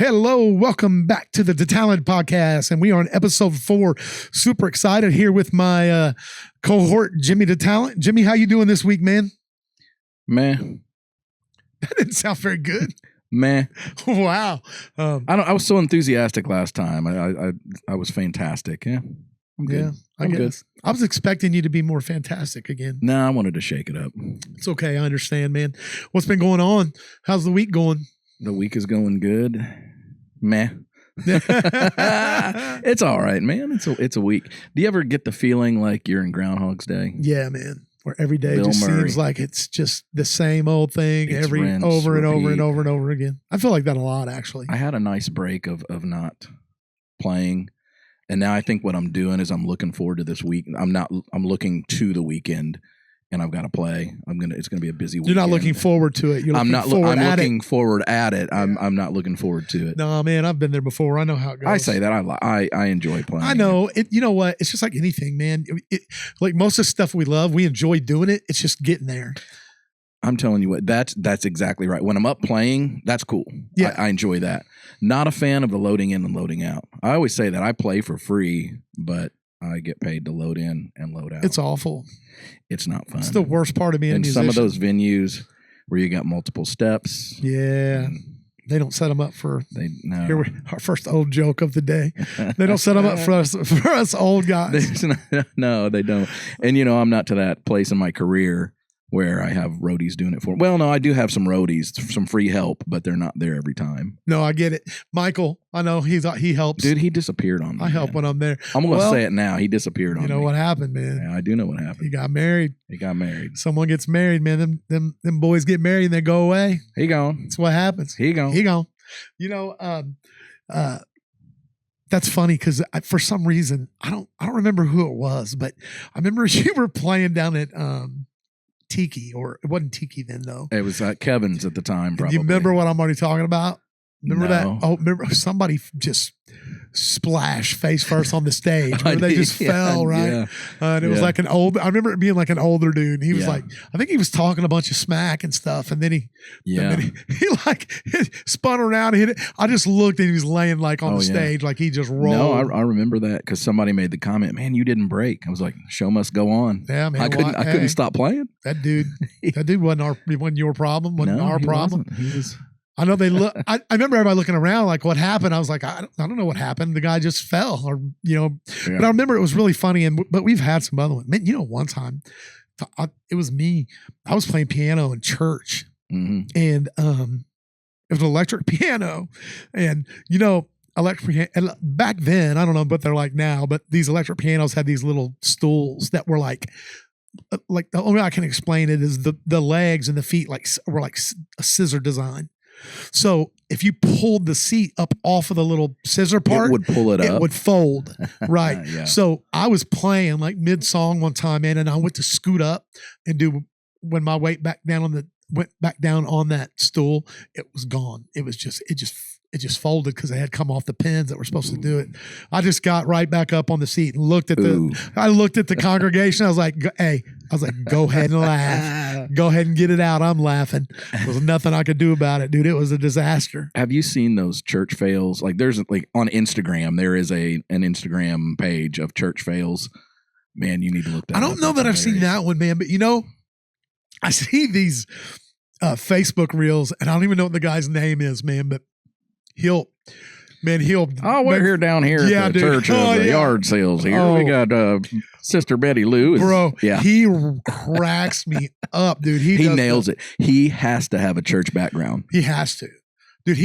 Hello, welcome back to the DeTalented Podcast, and we are on episode 4. Super excited here with my cohort, Jimmy DeTalent. Jimmy, how you doing this week, man? Man, that didn't sound very good. Man, wow. I was so enthusiastic last time. I was fantastic. Yeah, I'm good. Yeah, I guess. I was expecting you to be more fantastic again. No, I wanted to shake it up. It's okay. I understand, man. What's been going on? How's the week going? The week is going good. Meh. It's all right, man. It's a week. Do you ever get the feeling like you're in Groundhog's Day? Yeah, man. Where every day Bill just Murray. seems like it's just the same old thing It's rinse, over and over repeat. and over and over again. I feel like that a lot, actually. I had a nice break of not playing, and now I think what I'm doing is I'm looking forward to this week. I'm looking to the weekend, and I've got to play. It's gonna be a busy weekend. You're not looking forward to it. You're I'm looking forward I'm at looking it. forward at it. I'm not looking forward to it. No, man, I've been there before. I know how it goes. I say that I enjoy playing. I know it. You know what? It's just like anything, man. Like most of the stuff we love, we enjoy doing it. It's just getting there. I'm telling you what, that's exactly right. When I'm up playing, that's cool. Yeah. I enjoy that. Not a fan of the loading in and loading out. I always say that I play for free, but I get paid to load in and load out. It's awful. It's not fun. It's the worst part of being a and musician. some of those venues where you got multiple steps. Yeah. They don't set them up for No. our first old joke of the day. They don't set them up for us old guys. No, they don't. And I'm not to that place in my career where I have roadies doing it for me. Well, no, I do have some roadies, some free help, but they're not there every time. No, I get it. Michael, I know he helps. Dude, he disappeared on me. I help when I'm there. I'm going to say it now. He disappeared on me. You know what happened, man? Yeah, I do know what happened. He got married. Someone gets married, man. Them boys get married and they go away. He gone. That's what happens. He gone. That's funny because for some reason I don't remember who it was, but I remember you were playing down at Tiki, or it wasn't Tiki then though. It was Kevin's at the time. Probably. You remember what I'm already talking about? Remember that? Oh, remember somebody just splashed face first on the stage. Remember they just fell, right? Yeah. And it was like I remember it being like an older dude. And he was like, I think he was talking a bunch of smack and stuff. And then he spun around and hit it. I just looked and he was laying like on the stage, like he just rolled. No, I remember that because somebody made the comment, man, you didn't break. I was like, show must go on. Yeah, man. I couldn't stop playing. That dude wasn't your problem, wasn't our problem. He was. I know they look. I remember everybody looking around like, what happened? I was like, I don't know what happened. The guy just fell, or But I remember it was really funny. But we've had some other ones. Man, one time, it was me. I was playing piano in church, and it was an electric piano, and electric piano. Back then, I don't know what they're like now, but these electric pianos had these little stools that were like the only way I can explain it is the legs and the feet were like a scissor design. So if you pulled the seat up off of the little scissor part, it would pull it up. It would fold, right? Yeah. So I was playing like mid song one time, man, and I went to scoot up and do when my weight went back down on that stool, it was gone. It just folded because they had come off the pins that were supposed to do it. I just got right back up on the seat and looked at the congregation. I was like, go ahead and laugh. Go ahead and get it out. I'm laughing. There was nothing I could do about it, dude. It was a disaster. Have you seen those church fails? Like there's on Instagram, there is an Instagram page of church fails. Man, you need to look that up. I don't know that I've seen that one, man, but I see these Facebook reels and I don't even know what the guy's name is, man, but we're here down here at the church of the yard sales here. We got Sister Betty Lou. He cracks me up, dude. He nails it. He has to have a church background. He has to. Dude,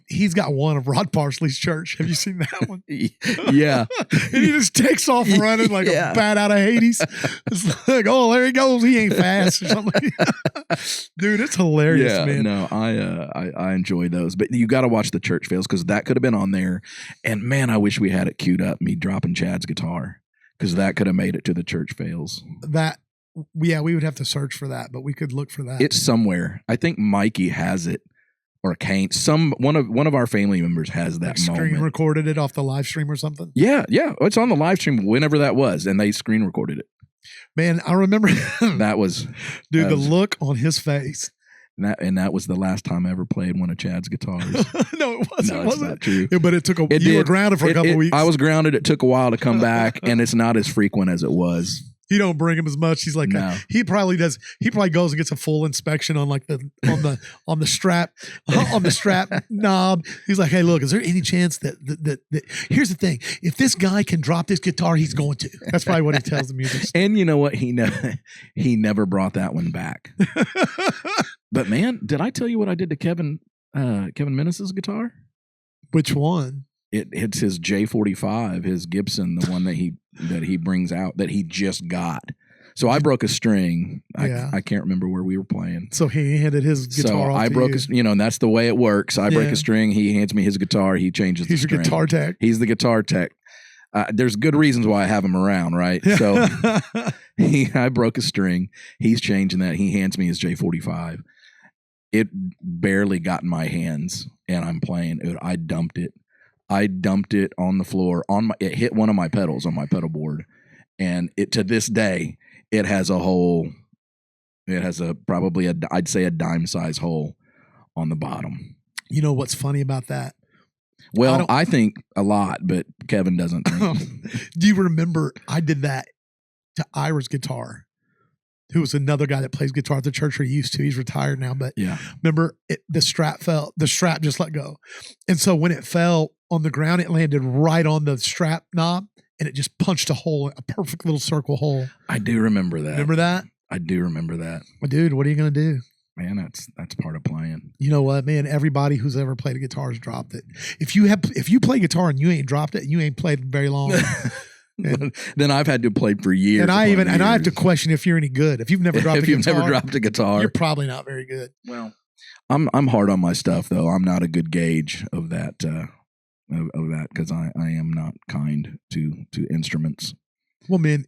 he's got one of Rod Parsley's church. Have you seen that one? Yeah. And he just takes off running like a bat out of Hades. It's like, oh, there he goes. He ain't fast or something. Dude, it's hilarious, man. No, I enjoy those. But you got to watch the church fails because that could have been on there. And man, I wish we had it queued up, me dropping Chad's guitar, because that could have made it to the church fails. We would have to search for that, but we could look for that. It's somewhere. I think Mikey has it. Or Kane, one of our family members has that moment. Screen recorded it off the live stream or something. Yeah, it's on the live stream whenever that was, and they screen recorded it. Man, I remember that was the look on his face And that was the last time I ever played one of Chad's guitars. No, it wasn't. No, it it's not true. Yeah, but it took you were grounded for a couple weeks. I was grounded. It took a while to come back, and it's not as frequent as it was. He don't bring him as much. He's like, No. He probably does. He probably goes and gets a full inspection on like on the strap knob. He's like, hey, look, is there any chance that here's the thing. If this guy can drop this guitar, he's going to. That's probably what he tells the music. And you know what? He never brought that one back. But man, did I tell you what I did to Kevin Menace's guitar? Which one? It's his J45, his Gibson, the one that he brings out that he just got. So I broke a string. I can't remember where we were playing. So he handed his guitar so off I to broke you. and that's the way it works. I break a string. He hands me his guitar. He changes the string. He's your guitar tech. He's the guitar tech. There's good reasons why I have him around, right? So I broke a string. He's changing that. He hands me his J45. It barely got in my hands, and I'm playing. I dumped it. On the floor. It hit one of my pedals on my pedal board, and to this day it has a hole. It has I'd say a dime size hole on the bottom. You know what's funny about that? Well, I think a lot, but Kevin doesn't think. Do you remember I did that to Ira's guitar, who was another guy that plays guitar at the church he used to. He's retired now, but yeah. Remember the strap fell. The strap just let go. And so when it fell on the ground, it landed right on the strap knob and it just punched a perfect little circle hole. I do remember that. Remember that? I do remember that. Well, dude, what are you going to do? Man, that's part of playing. You know what, man? Everybody who's ever played a guitar has dropped it. If you play guitar and you ain't dropped it, you ain't played very long. Then I've had to play for years. And I have to question if you're any good. If you've never dropped a guitar, you're probably not very good. Well, I'm hard on my stuff though. I'm not a good gauge of that because I am not kind to instruments. Well, man,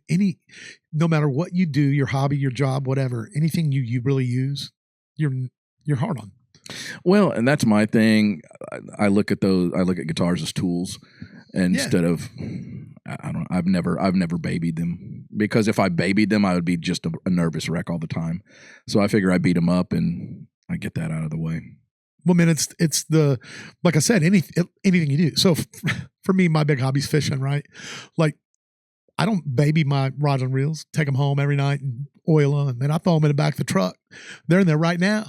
no matter what you do, your hobby, your job, whatever, anything you really use, you're hard on. Well, and that's my thing. I look at guitars as tools instead of. I've never babied them, because if I babied them, I would be just a nervous wreck all the time. So I figure I beat them up and I get that out of the way. Well, man, it's like I said, anything you do. So for me, my big hobby is fishing, right? Like I don't baby my rods and reels, take them home every night and oil them. And I throw them in the back of the truck. They're in there right now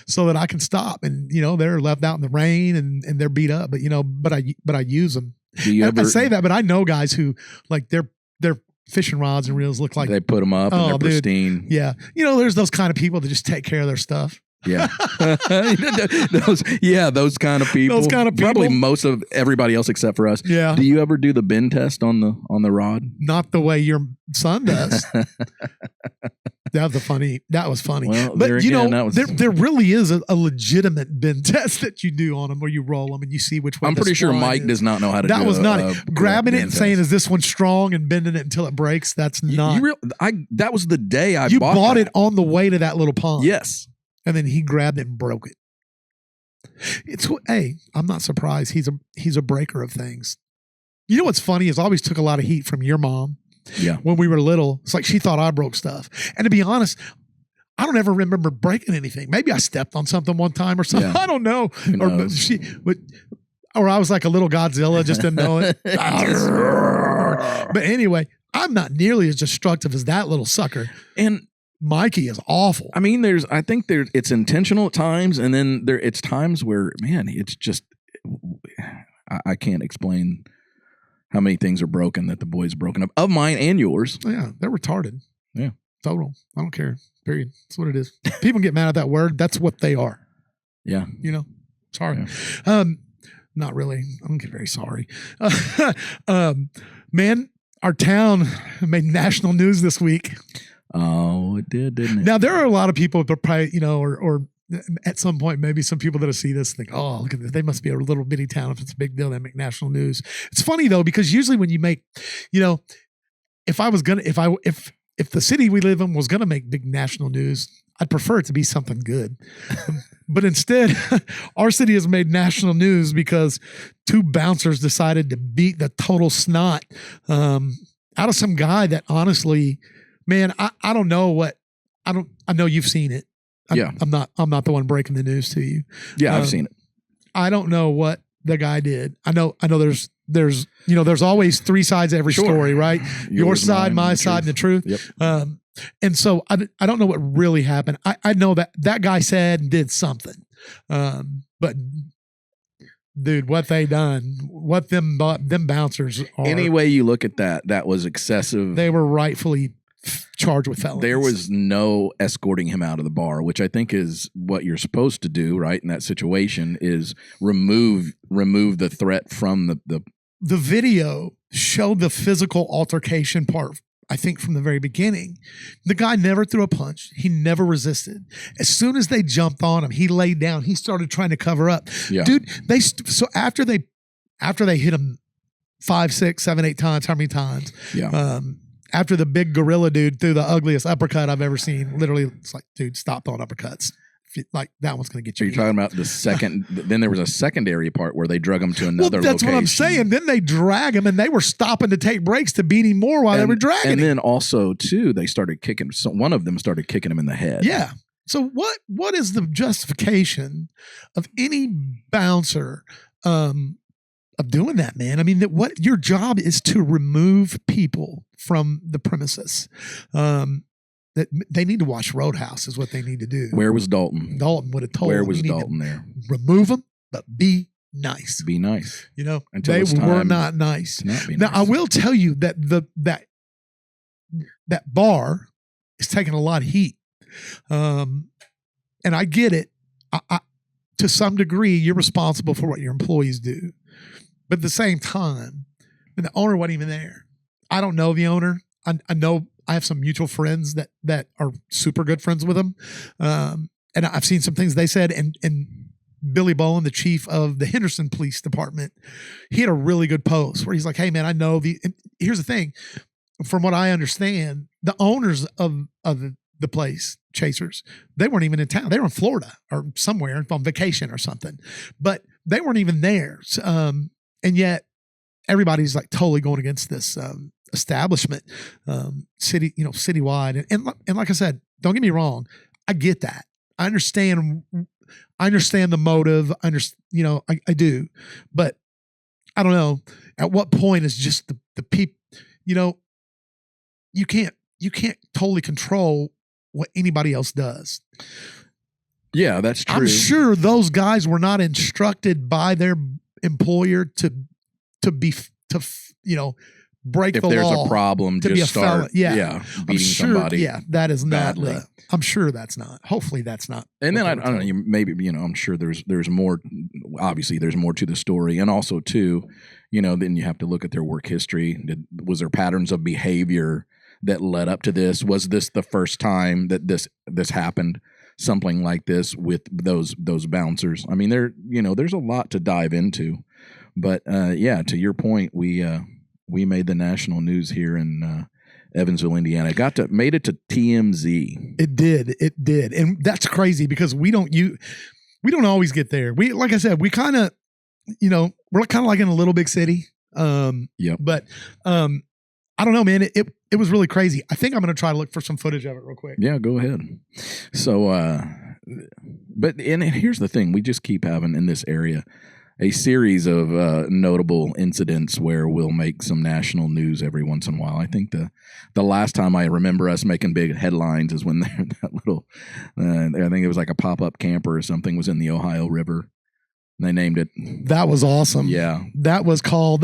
so that I can stop. And, they're left out in the rain and they're beat up, but I use them. I say that, but I know guys who like their fishing rods and reels look like they put them up and they're pristine. Yeah. There's those kind of people that just take care of their stuff. Yeah. those kind of people. Those kind of people. Probably most of everybody else except for us. Yeah. Do you ever do the bend test on the rod? Not the way your son does. That was funny. Well, but again, there really is a legitimate bend test that you do on them where you roll them and you see which one. I'm pretty sure Mike does not know how to do that. Was not it. Grabbing it and saying, test. "Is this one strong?" and bending it until it breaks. That's not. That was the day I bought it on the way to that little pond. Yes. And then he grabbed it and broke it. Hey, I'm not surprised. He's a breaker of things. You know what's funny is I always took a lot of heat from your mom. Yeah. When we were little, it's like she thought I broke stuff. And to be honest, I don't ever remember breaking anything. Maybe I stepped on something one time or something. Yeah. I don't know. Or I was like a little Godzilla, just didn't know it. But anyway, I'm not nearly as destructive as that little sucker. And Mikey is awful. I mean, it's intentional at times, and then it's times where, man, it's just I can't explain how many things are broken that the boys broken up of mine and yours. Yeah, they're retarded. Yeah, total. I don't care. Period. That's what it is. People get mad at that word. That's what they are. Yeah, sorry. Yeah. Not really. I don't get very sorry. Man, our town made national news this week. Oh, it did, didn't it? Now, there are a lot of people that probably, or at some point, maybe some people that'll see this think, oh, look at this. They must be a little bitty town. If it's a big deal, they make national news. It's funny though, because usually when you make, if the city we live in was going to make big national news, I'd prefer it to be something good. But instead, our city has made national news because two bouncers decided to beat the total snot out of some guy that honestly, man, I don't know I know you've seen it. I'm not the one breaking the news to you. Yeah, I've seen it. I don't know what the guy did. I know there's always three sides to every story, right? Your side, my side, and the truth. Yep. And so I don't know what really happened. I know that guy said and did something. But dude, what they done, what them bouncers are. Any way you look at that was excessive. They were rightfully charged with felonies. There was no escorting him out of the bar, which I think is what you're supposed to do, right? In that situation is remove the threat from the video showed the physical altercation part. I think from the very beginning, the guy never threw a punch. He never resisted. As soon as they jumped on him, he laid down. He started trying to cover up. Yeah. Dude, so after they hit him 5, 6, 7, 8 times, how many times? Yeah. After the big gorilla dude threw the ugliest uppercut I've ever seen, literally, it's like, dude, stop throwing uppercuts. Like that one's going to get you. So you're talking about the second. Then there was a secondary part where they drug him to another location. That's what I'm saying. Then they drag him, and they were stopping to take breaks to beat him more while they were dragging him. And then also too, they started kicking. So one of them started kicking him in the head. Yeah. So what is the justification of any bouncer of doing that, man? I mean, what your job is to remove people from the premises. That they need to watch Roadhouse is what they need to do. Where was Dalton? Dalton would have told. Where was Dalton there? Remove them, but be nice. Be nice. You know, Until they were not nice. Now, I will tell you that that bar is taking a lot of heat, and I get it. I to some degree, you're responsible for what your employees do, but at the same time, the owner wasn't even there. I don't know the owner. I know. I have some mutual friends that are super good friends with him. And I've seen some things they said. And Billy Bowen, the chief of the Henderson Police Department, he had a really good post where he's like, hey, man, I know and here's the thing. From what I understand, the owners of the place, Chasers, they weren't even in town. They were in Florida or somewhere on vacation or something. But they weren't even there. And yet everybody's like totally going against this establishment, citywide. And like I said, don't get me wrong. I get that. I understand the motive. I do, but I don't know at what point is just the people, you can't totally control what anybody else does. Yeah, that's true. I'm sure those guys were not instructed by their employer to break if the law. If there's a problem, just start beating somebody. Yeah, that is not. Badly. I'm sure that's not. Hopefully, that's not. And then I don't know. Maybe I'm sure there's more. Obviously, there's more to the story, and also too, then you have to look at their work history. Was there patterns of behavior that led up to this? Was this the first time that this happened? Something like this with those bouncers. I mean, there's a lot to dive into, but to your point, we made the national news here in Evansville, Indiana. Made it to TMZ. It did, and that's crazy because we don't always get there. We, like I said, we kind of, we're kind of like in a little big city. Yeah. But I don't know, man. It was really crazy. I think I'm going to try to look for some footage of it real quick. Yeah, go ahead. So, but here's the thing: we just keep having in this area a series of notable incidents where we'll make some national news every once in a while. I think the last time I remember us making big headlines is when that little, I think it was like a pop-up camper or something was in the Ohio River. They named it. That was awesome. Yeah. That was called.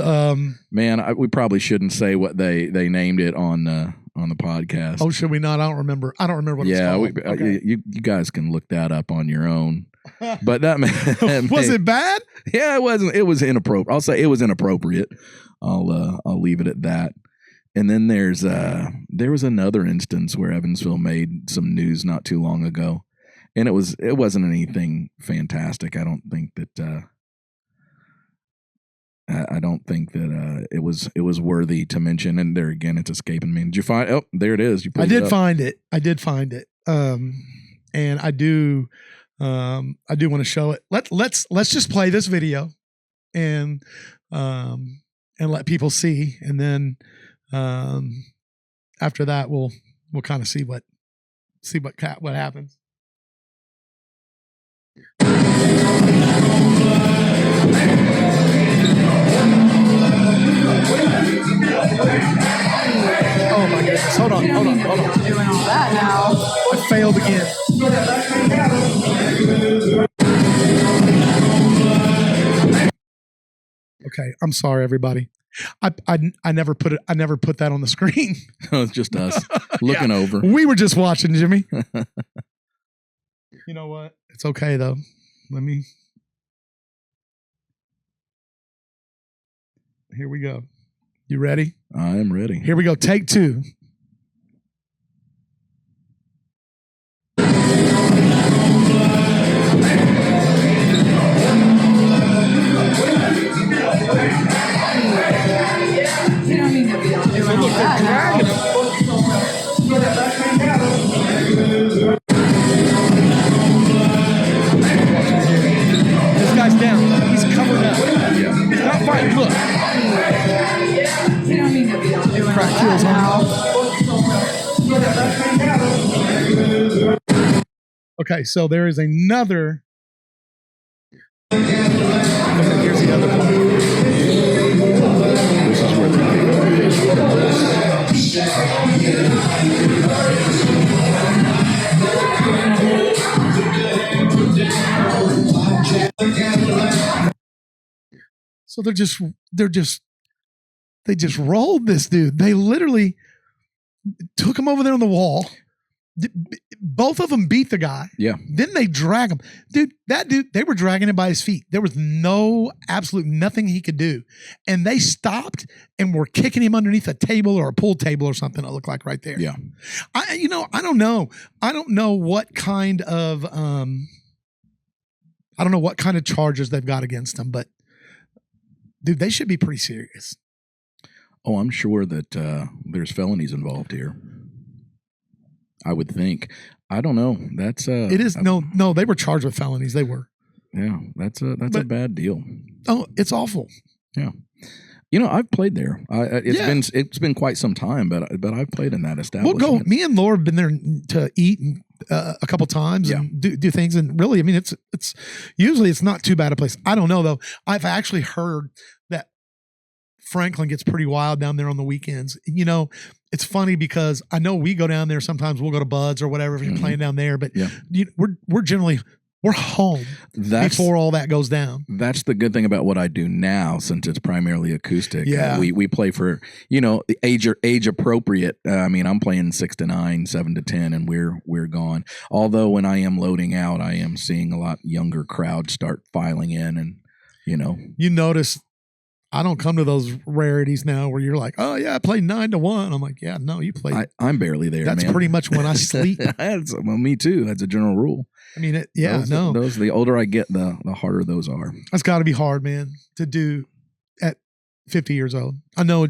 Man, we probably shouldn't say what they named it on the podcast. Oh, should we not? I don't remember what it's called. Yeah, okay. You guys can look that up on your own. But that was it bad? Yeah, it wasn't. It was inappropriate. I'll say it was inappropriate. I'll leave it at that. And then there was another instance where Evansville made some news not too long ago, and it wasn't anything fantastic. I don't think that. I don't think that it was worthy to mention. And there again, it's escaping me. Did you find? Oh, there it is. I did find it. And I do want to show it. Let's just play this video, and let people see, and then after that we'll kind of see what happens. Oh my goodness. Hold on. Doing all that now. I failed again. Okay, I'm sorry, everybody. I never put that on the screen. It's just us looking over. We were just watching, Jimmy. You know what? It's okay though. Here we go. You ready? I am ready. Here we go. Take 2. You don't need to be doing all that now. This guy's down. He's covered up. Yeah. He's not fighting. Look. You don't need to be doing all Crack that heels now. Okay, so there is another. Here's the other part. This is where So they just rolled this dude. They literally took him over there on the wall. Both of them beat the guy. Yeah. Then they drag him. Dude, they were dragging him by his feet. There was absolutely nothing he could do. And they stopped and were kicking him underneath a table or a pool table or something, it looked like right there. Yeah. I don't know. I don't know what kind of charges they've got against them, but dude, they should be pretty serious. Oh, I'm sure that there's felonies involved here. I would think. I don't know. That's it is no. They were charged with felonies. They were. Yeah, that's a bad deal. Oh, it's awful. Yeah. I've played there. It's been quite some time, but I've played in that establishment. We'll go. Me and Laura have been there to eat a couple times and do things. And really, I mean, it's usually it's not too bad a place. I don't know though. I've actually heard that Franklin gets pretty wild down there on the weekends. It's funny because I know we go down there sometimes. We'll go to Bud's or whatever if you're playing down there, but we're home before all that goes down. That's the good thing about what I do now, since it's primarily acoustic. Yeah, we play for age appropriate. I'm playing 6 to 9, 7 to 10, and we're gone. Although when I am loading out, I am seeing a lot younger crowds start filing in, and you notice. I don't come to those rarities now where you're like, oh yeah, I played 9 to 1. I'm like, yeah, no, you played. I'm barely there. That's man. pretty much when I sleep. Me too. That's a general rule. I mean, those the older I get, the harder those are. That's got to be hard, man, to do at 50 years old. I know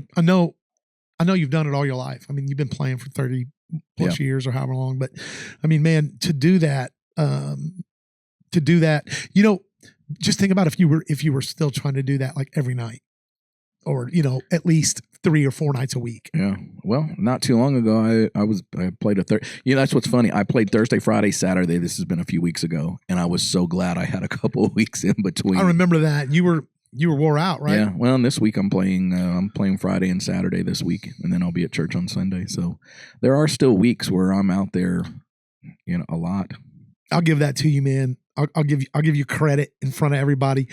you've done it all your life. I mean, you've been playing for 30 plus years or however long, but I mean, man, to do that, just think about if you were still trying to do that like every night. Or at least 3 or 4 nights a week. Yeah. Well, not too long ago, I played that's what's funny. I played Thursday, Friday, Saturday. This has been a few weeks ago, and I was so glad I had a couple of weeks in between. I remember that you were wore out, right? Yeah. Well, and this week I'm playing Friday and Saturday this week, and then I'll be at church on Sunday. So there are still weeks where I'm out there, a lot. I'll give that to you, man. I'll give you credit in front of everybody.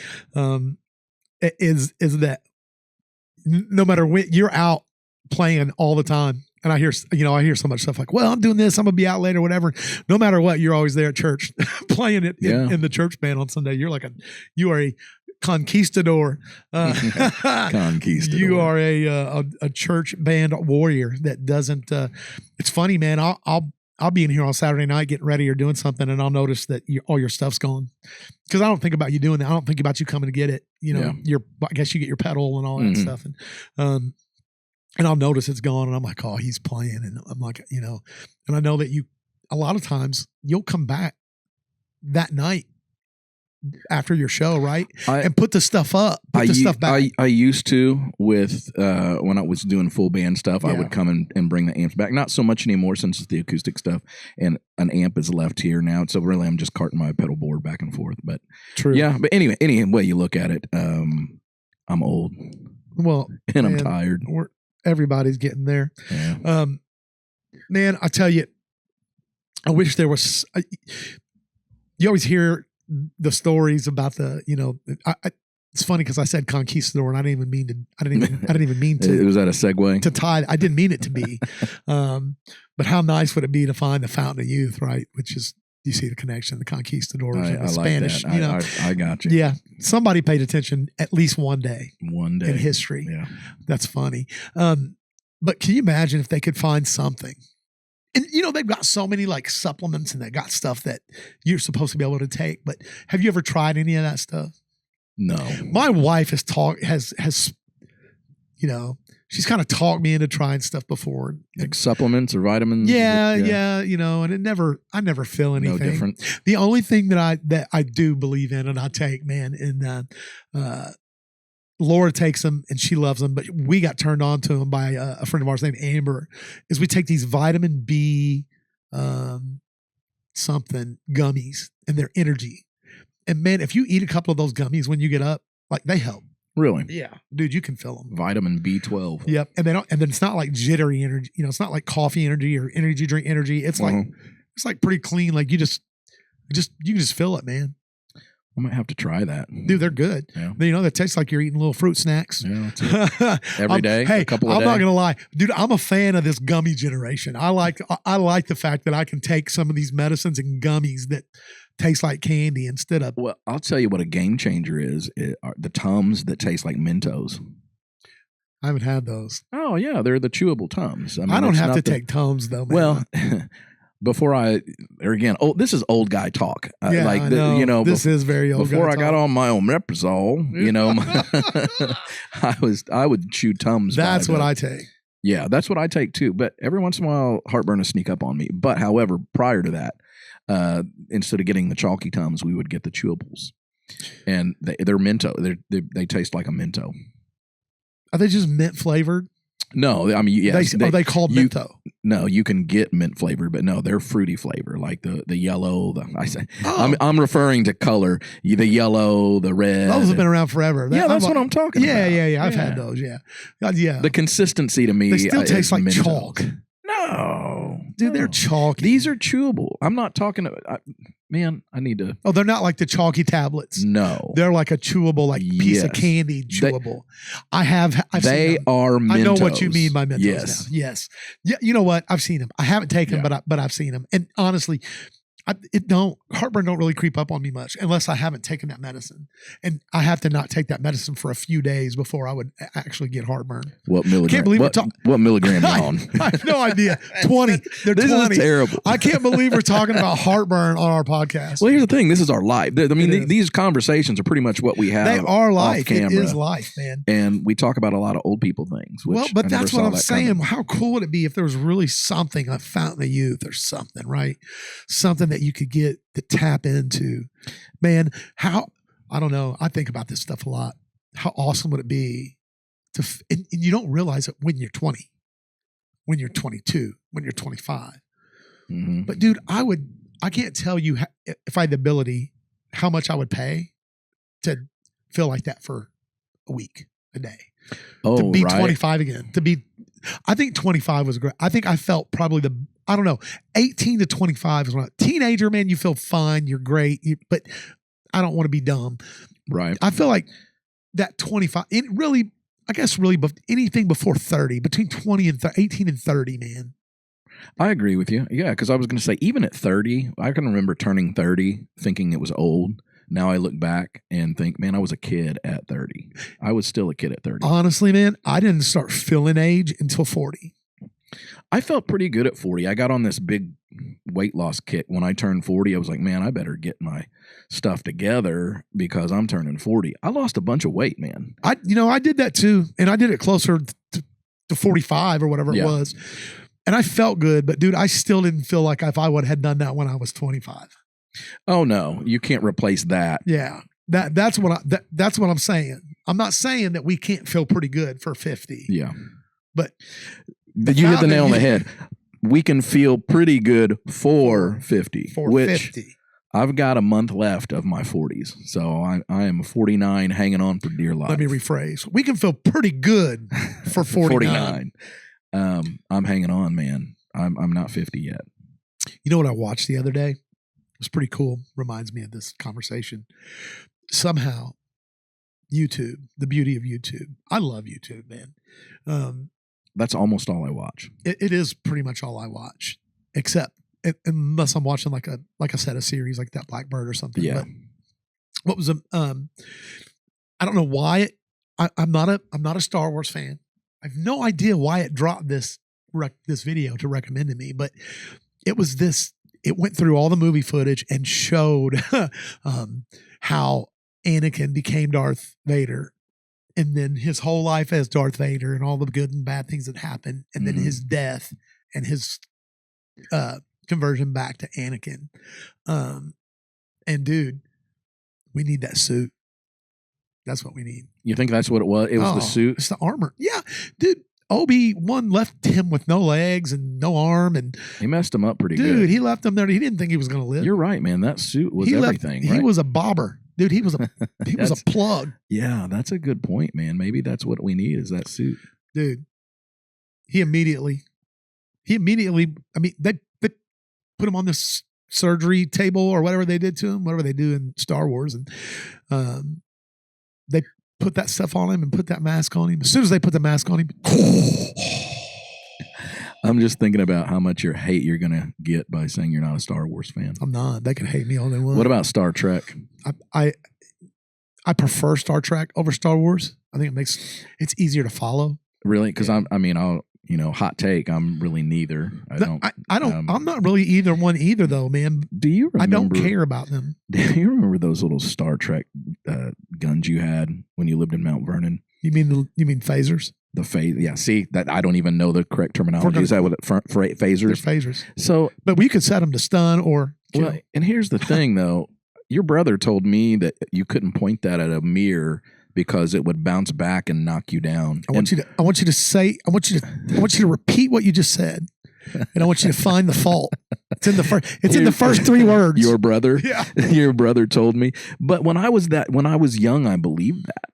Is that. No matter when you're out playing all the time, and I hear so much stuff like, well, I'm doing this, I'm gonna be out later, whatever. No matter what, you're always there at church playing it in the church band on Sunday. You are a conquistador. Conquistador. You are a church band warrior that doesn't. It's funny, man. I'll be in here on Saturday night getting ready or doing something, and I'll notice that all your stuff's gone. Because I don't think about you doing that. I don't think about you coming to get it. I guess you get your pedal and all that stuff, and I'll notice it's gone, and I'm like, oh, he's playing, and I'm like, and I know that a lot of times you'll come back that night after your show, right? And put the stuff up, stuff back. I used to with when I was doing full band stuff, I would come and bring the amps back. Not so much anymore since it's the acoustic stuff, and an amp is left here now. So really, I'm just carting my pedal board back and forth. But true, yeah. But anyway, any way you look at it, I'm old. Well, and I'm tired. Everybody's getting there. Yeah. Man, I tell you, I wish there was. You always hear the stories about the, it's funny because I said conquistador and I didn't even mean to. It was that a segue to tie. I didn't mean it to be. But how nice would it be to find the fountain of youth, right? Which is, you see the connection, the conquistadors and the Spanish. Like I got you. Yeah, somebody paid attention at least one day in history. Yeah, that's funny. But can you imagine if they could find something? And they've got so many like supplements and they got stuff that you're supposed to be able to take. But have you ever tried any of that stuff? No. My wife has she's kind of talked me into trying stuff before. Like supplements or vitamins? Yeah. And I never feel anything. No different. The only thing that I do believe in and I take, man, and Laura takes them and she loves them, but we got turned on to them by a friend of ours named Amber, is we take these vitamin B something gummies and they're energy. And man, if you eat a couple of those gummies when you get up, like they help. Really? Yeah. Dude, you can feel them. Vitamin B12. Yep. And then it's not like jittery energy. It's not like coffee energy or energy drink energy. It's it's like pretty clean. Like you can just feel it, man. I might have to try that. Dude, they're good. Yeah. They taste like you're eating little fruit snacks. Yeah, every day. Hey, a couple of I'm days. not gonna lie, dude. I'm a fan of this gummy generation. I like the fact that I can take some of these medicines and gummies that taste like candy instead of. Well, I'll tell you what a game changer is. Are the Tums that taste like Mentos. I haven't had those. Oh yeah, they're the chewable Tums. I don't have to take Tums though, man. Well. This is old guy talk. This is very old. Before guy I got on my omeprazole, I would chew Tums. That's what I take. Yeah, that's what I take too. But every once in a while, heartburn will sneak up on me. But however, prior to that, instead of getting the chalky Tums, we would get the chewables, and they're Mento. They taste like a Mento. Are they just mint flavored? No, I mean, yes. Are they called Mento? No, you can get mint flavored, but no, they're fruity flavor, like the yellow. I'm referring to color, the yellow, the red. Those have been around forever. That's what I'm talking about. Yeah. I've had those. Yeah. The consistency to me, they still taste like Mentos. chalk. No, dude, they're chalky. These are chewable. I'm not talking about. Man, I need to. Oh, they're not like the chalky tablets. No, they're like a chewable, piece of candy chewable. I've they seen them. are Mentos. I know what you mean by Mentos. Yes. Now. Yes. Yeah. You know what? I've seen them. I haven't taken them, but I've seen them. And honestly, heartburn don't really creep up on me much unless I haven't taken that medicine. And I have to not take that medicine for a few days before I would actually get heartburn. What milligram? I can't believe what milligram are you on? I have no idea. 20. They're this 20. Is terrible. I can't believe we're talking about heartburn on our podcast. Well, here's the thing. This is our life. I mean, these conversations are pretty much what we have. They are life. Off camera. It is life, man. And we talk about a lot of old people things. But that's what I'm saying. How cool would it be if there was really something, a fountain of youth or something, right? Something that you could get to tap into. Man, I don't know. I think about this stuff a lot. How awesome would it be and you don't realize it when you're 20, when you're 22, when you're 25. Mm-hmm. But dude, I can't tell you if I had the ability, how much I would pay to feel like that for a week, a day. Oh, to be right. 25 again. I think 25 was great. I think I felt probably 18 to 25 is when teenager, man, you feel fine. You're great. But I don't want to be dumb. Right. I feel like that 25, anything before 30, between 20 and 18 and 30, man. I agree with you. Yeah. Cause I was going to say, even at 30, I can remember turning 30 thinking it was old. Now I look back and think, man, I was a kid at 30. I was still a kid at 30. Honestly, man, I didn't start feeling age until 40. I felt pretty good at 40. I got on this big weight loss kick. When I turned 40, I was like, man, I better get my stuff together because I'm turning 40. I lost a bunch of weight, man. I did that too. And I did it closer to 45 or whatever it was. And I felt good, but dude, I still didn't feel like if I would have done that when I was 25. Oh no, you can't replace that. Yeah. That's what I'm saying. I'm not saying that we can't feel pretty good for 50. Yeah. But you hit the nail on the head. We can feel pretty good for 50. For 50. I've got a month left of my 40s. So I am 49 hanging on for dear life. Let me rephrase. We can feel pretty good for 49. I'm hanging on, man. I'm not 50 yet. You know what I watched the other day? It was pretty cool. Reminds me of this conversation. Somehow, YouTube, the beauty of YouTube. I love YouTube, man. That's almost all I watch. It is pretty much all I watch, except unless I'm watching like I said, a series like that Blackbird or something. Yeah. But what was I don't know why I'm not a Star Wars fan. I have no idea why it dropped this video to recommend to me, but it was this. It went through all the movie footage and showed how Anakin became Darth Vader, and then his whole life as Darth Vader and all the good and bad things that happened, and then his death and his conversion back to Anakin. And dude, we need that suit. That's what we need. You think that's what it was? It was the suit? It's the armor. Yeah, dude. Obi-Wan left him with no legs and no arm, and he messed him up pretty good. Dude, he left him there. He didn't think he was going to live. You're right, man. That suit was everything. He was a bobber, dude. He was a plug. Yeah, that's a good point, man. Maybe that's what we need is that suit, dude. He immediately. I mean, they put him on this surgery table or whatever they did to him, whatever they do in Star Wars, and they put that stuff on him and put that mask on him. As soon as they put the mask on him, I'm just thinking about how much hate you're going to get by saying you're not a Star Wars fan. I'm not. They can hate me all they want. What about Star Trek? I prefer Star Trek over Star Wars. I think it's easier to follow. Really? Because hot take. I'm really neither. I'm not really either one either, though, man. Do you remember? I don't care about them. Do you remember those little Star Trek guns you had when you lived in Mount Vernon? You mean phasers? The phase, yeah. See that I don't even know the correct terminology. Is that what for phasers? They're phasers. So, but we could set them to stun or kill. Well, and here's the thing, though. Your brother told me that you couldn't point that at a mirror because it would bounce back and knock you down. I want you to repeat what you just said, and I want you to find the fault. It's in the first three words. Your brother, yeah, your brother told me. But when I was young, I believed that.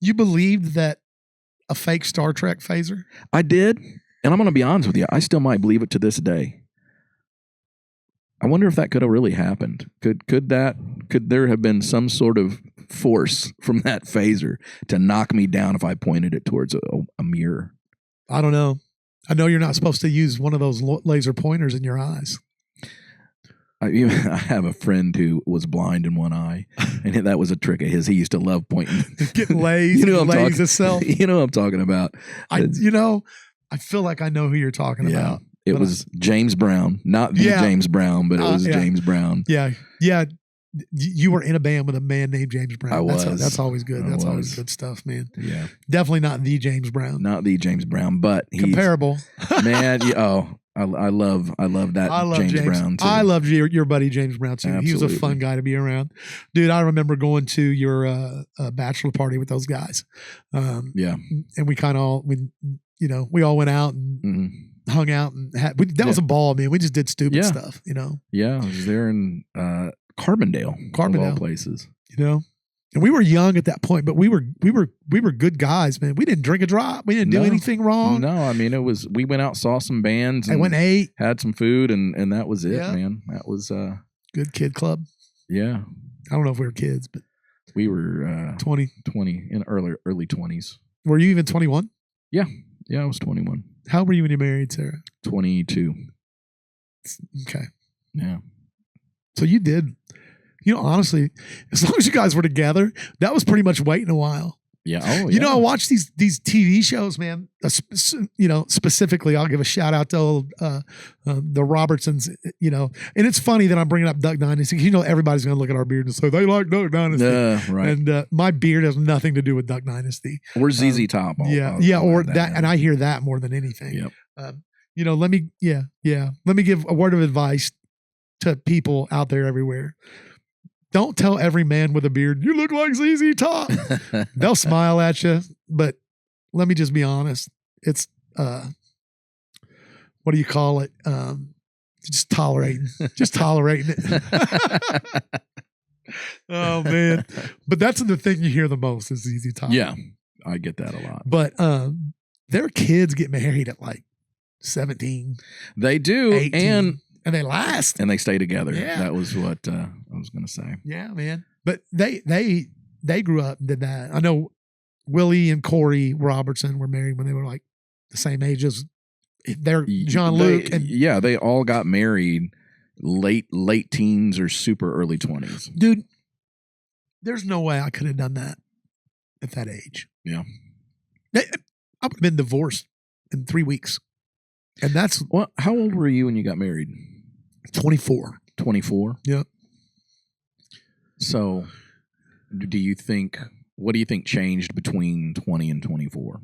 You believed that a fake Star Trek phaser? I did, and I'm going to be honest with you. I still might believe it to this day. I wonder if that could have really happened. Could there have been some sort of force from that phaser to knock me down if I pointed it towards a mirror? I don't know. I know you're not supposed to use one of those laser pointers in your eyes. I have a friend who was blind in one eye, and that was a trick of his. He used to love pointing. Getting lazy, you know lays himself. You know what I'm talking about. I feel like I know who you're talking about. It was James Brown, not the James Brown, but it was James Brown. Yeah. You were in a band with a man named James Brown. I was. That's always good. That's always good stuff, man. Yeah. Definitely not the James Brown. Not the James Brown, but comparable. Man, I love that James Brown too. I love your buddy James Brown too. Absolutely. He was a fun guy to be around. Dude, I remember going to your bachelor party with those guys. And we kind of we all went out and hung out and that was a ball, man. We just did stupid stuff, Yeah, I was there in Carbondale, of all places. And we were young at that point, but we were good guys, man. We didn't drink a drop. We didn't do anything wrong. No, I mean we went out, saw some bands, and went and ate, had some food, and that was it, man. That was good kid club. Yeah, I don't know if we were kids, but we were 20 in early 20s. Were you even 21? Yeah, I was 21. How old were you when you married Sarah? 22. Okay. Yeah. So you did. Honestly, as long as you guys were together, that was pretty much waiting a while. Yeah. Oh, yeah. I watch these TV shows, man. Specifically, I'll give a shout out to the Robertsons. And it's funny that I'm bringing up Duck Dynasty. Everybody's going to look at our beard and say they like Duck Dynasty. Right. And my beard has nothing to do with Duck Dynasty. Or ZZ Top. Or that, and I hear that more than anything. Yep. Let me give a word of advice to people out there everywhere. Don't tell every man with a beard, you look like ZZ Top. They'll smile at you, but let me just be honest. It's, what do you call it? just tolerating it. Oh man. But that's the thing you hear the most is easy talk. Yeah. I get that a lot. But their kids get married at like 17. They do. 18, and they last. And they stay together. Yeah. That was what I was going to say. Yeah, man. But they grew up and did that. I know Willie and Corey Robertson were married when they were like the same age as their John Luke. Yeah, they all got married late teens or super early 20s. Dude, there's no way I could have done that at that age. Yeah. I would have been divorced in 3 weeks. And that's... Well, how old were you when you got married? 24. 24? Yep. So, what do you think changed between 20 and 24?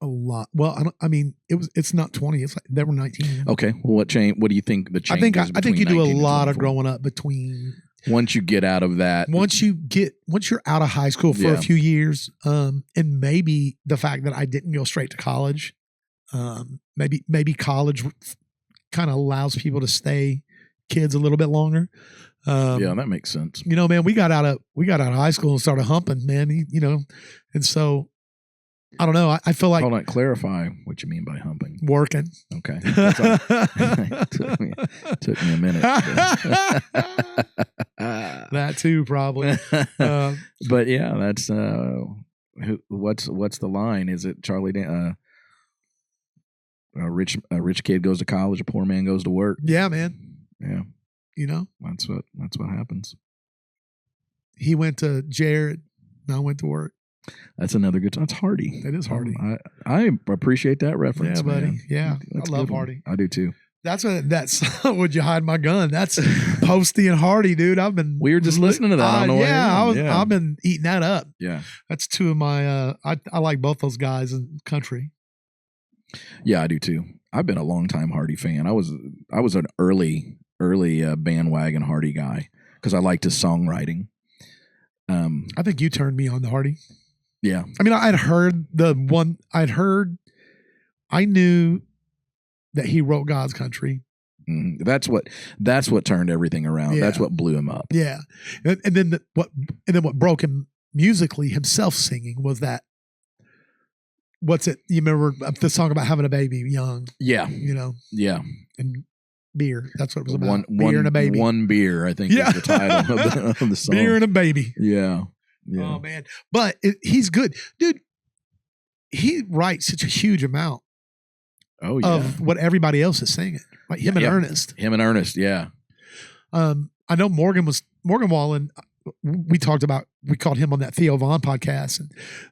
A lot. Well, it's not 20. It's like they were 19. Okay. Well, what change? What do you think the change? I think you do a lot of growing up between. Once you get out of that. Once you're out of high school for a few years, and maybe the fact that I didn't go straight to college, maybe college kind of allows people to stay kids a little bit longer. Yeah, that makes sense. You know, man, we got out of high school and started humping, man. And so I don't know. I feel like hold on, clarify what you mean by humping. Working. Okay. Took me a minute. That too, probably. But yeah, that's what's the line? Is it Charlie? A rich kid goes to college, a poor man goes to work. Yeah, man. Yeah. You know, that's what happens. He went to Jared, and I went to work. That's another good. That's Hardy. That is Hardy. I appreciate that reference. Yeah, buddy. Man. Yeah, That's I love one. Hardy. I do too. That's Would You Hide My Gun? That's Posty and Hardy, dude. We were just listening to that on the way in. I've been eating that up. Yeah, that's two of my. I like both those guys in country. Yeah, I do too. I've been a long time Hardy fan. I was an early bandwagon Hardy guy because I liked his songwriting. I think you turned me on to Hardy. Yeah. I mean, I knew that he wrote God's Country. Mm-hmm. That's what turned everything around. Yeah. That's what blew him up. Yeah. And then what broke him musically himself singing was that, what's it? You remember the song about having a baby young? Yeah. You know? Yeah. And beer. That's what it was about. Beer and a baby. One beer, I think is the title of the song. Beer and a baby. Yeah. Oh, man. But he's good. Dude, he writes such a huge amount of what everybody else is singing. Like him and Ernest. Him and Ernest, yeah. I know Morgan Wallen, we called him on that Theo Vaughn podcast,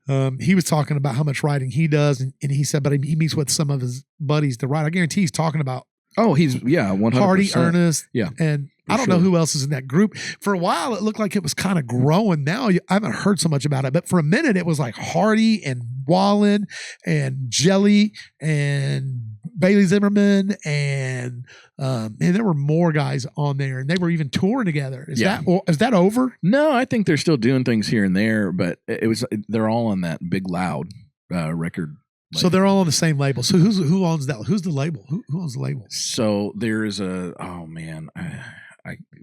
and he was talking about how much writing he does, and he said, but he meets with some of his buddies to write. I guarantee he's talking about 100%. Hardy, Ernest, yeah, and I don't know who else is in that group. For a while, it looked like it was kind of growing. Now I haven't heard so much about it, but for a minute, it was like Hardy and Wallen and Jelly and Bailey Zimmerman and there were more guys on there, and they were even touring together. Is that over? No, I think they're still doing things here and there, but they're all on that Big Loud record. So they're all on the same label. So who owns that? Who's the label? Who owns the label? So there is the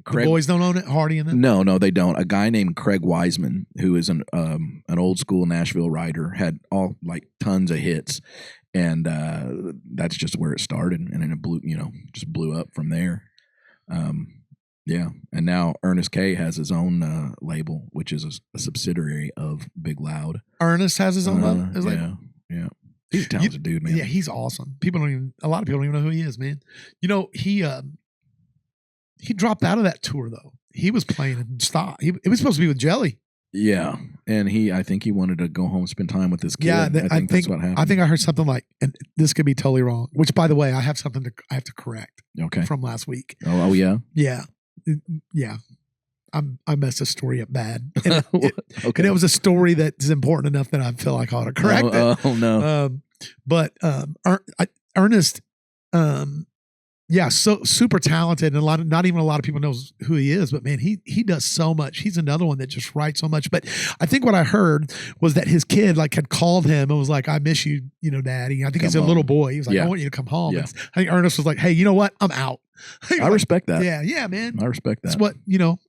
boys don't own it. Hardy and them? No, they don't. A guy named Craig Wiseman, who is an old school Nashville writer, had all like tons of hits, and that's just where it started, and then it just blew up from there. Yeah, and now Ernest K has his own label, which is a subsidiary of Big Loud. Ernest has his own label. Yeah. He's a talented dude, man. Yeah, he's awesome. A lot of people don't even know who he is, man. You know, he dropped out of that tour though. He was playing and stopped. He was supposed to be with Jelly. Yeah, and I think he wanted to go home and spend time with his kid. Yeah, I think that's what happened. I think I heard something like, and this could be totally wrong. Which, by the way, I have to correct. Okay. From last week. Oh yeah. Yeah. Yeah. I messed a story up bad. And okay. And it was a story that's important enough that I feel like I ought to correct it. Oh no. But Ernest so super talented, and not even a lot of people knows who he is. But man, he does so much. He's another one that just writes so much. But I think what I heard was that his kid like had called him and was like, "I miss you, Daddy." I think he's a little boy. He was like, "I want you to come home." Yeah. And I think Ernest was like, "Hey, you know what? I'm out." I respect that. Yeah, man. I respect that. That's what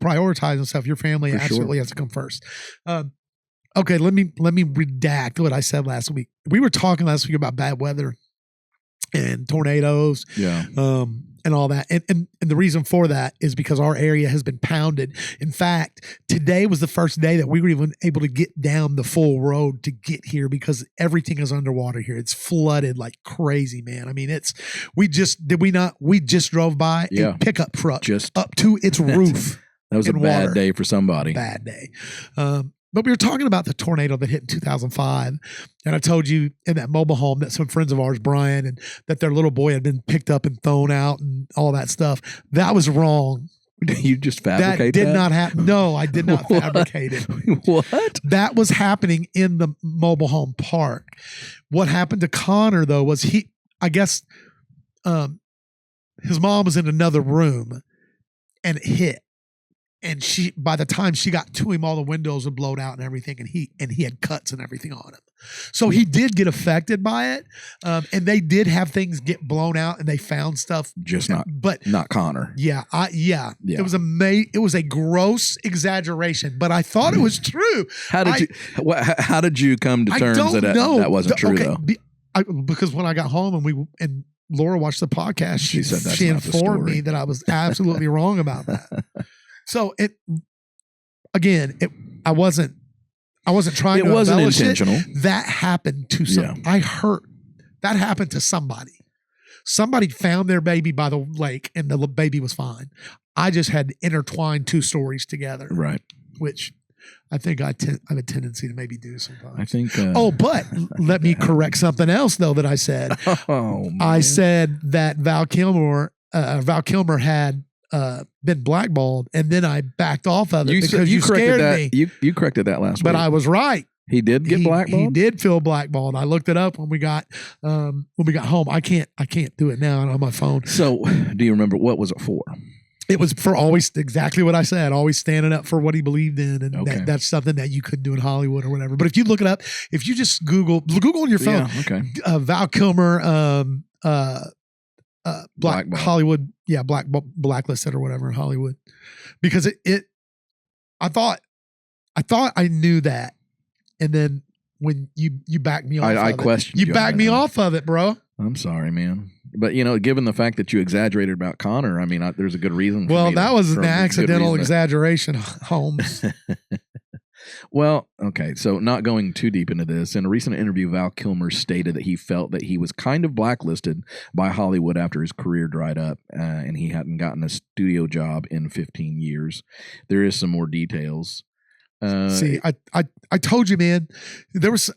prioritizing stuff. Your family absolutely has to come first. Okay, let me redact what I said last week. We were talking last week about bad weather and tornadoes, and all that. And the reason for that is because our area has been pounded. In fact, today was the first day that we were even able to get down the full road to get here because everything is underwater here. It's flooded like crazy, man. I mean, we just drove by a pickup truck just up to its roof. That was a bad day for somebody. Bad day. But we were talking about the tornado that hit in 2005. And I told you in that mobile home that some friends of ours, Brian, and that their little boy had been picked up and thrown out and all that stuff. That was wrong. You just fabricated that? Did not happen. No, I did not fabricate it. What? That was happening in the mobile home park. What happened to Connor, though, was his mom was in another room and it hit. And by the time she got to him, all the windows were blown out and everything, and he had cuts and everything on him. So he did get affected by it, and they did have things get blown out, and they found stuff. Just not Connor. Yeah. It was a gross exaggeration, but I thought it was true. How did you come to terms that wasn't true though? Because when I got home and Laura watched the podcast, she informed me that I was absolutely wrong about that. So I wasn't trying to. It wasn't intentional. That happened to some. That happened to somebody. Somebody found their baby by the lake, and the baby was fine. I just had to intertwine two stories together, right? Which I think I have a tendency to maybe do sometimes. I think. But let me correct something else though that I said. I said that Val Kilmer had been blackballed, and then I backed off of it because you scared me. You corrected that last week. But I was right. He did get blackballed? He did feel blackballed. I looked it up when we got home. I can't do it now on my phone. So do you remember what was it for? It was for always exactly what I said, always standing up for what he believed in. And that's something that you couldn't do in Hollywood or whatever. But if you look it up, if you just Google on your phone, Val Kilmer, Hollywood, blacklisted or whatever in Hollywood, because I thought I knew that, and then when you backed me off, I questioned you backed me off of it, bro. I'm sorry, man, but given the fact that you exaggerated about Connor, I mean, there's a good reason. That was an accidental exaggeration, Holmes. Well, okay, so not going too deep into this, in a recent interview, Val Kilmer stated that he felt that he was kind of blacklisted by Hollywood after his career dried up, and he hadn't gotten a studio job in 15 years. There is some more details. See, I told you, man. There was,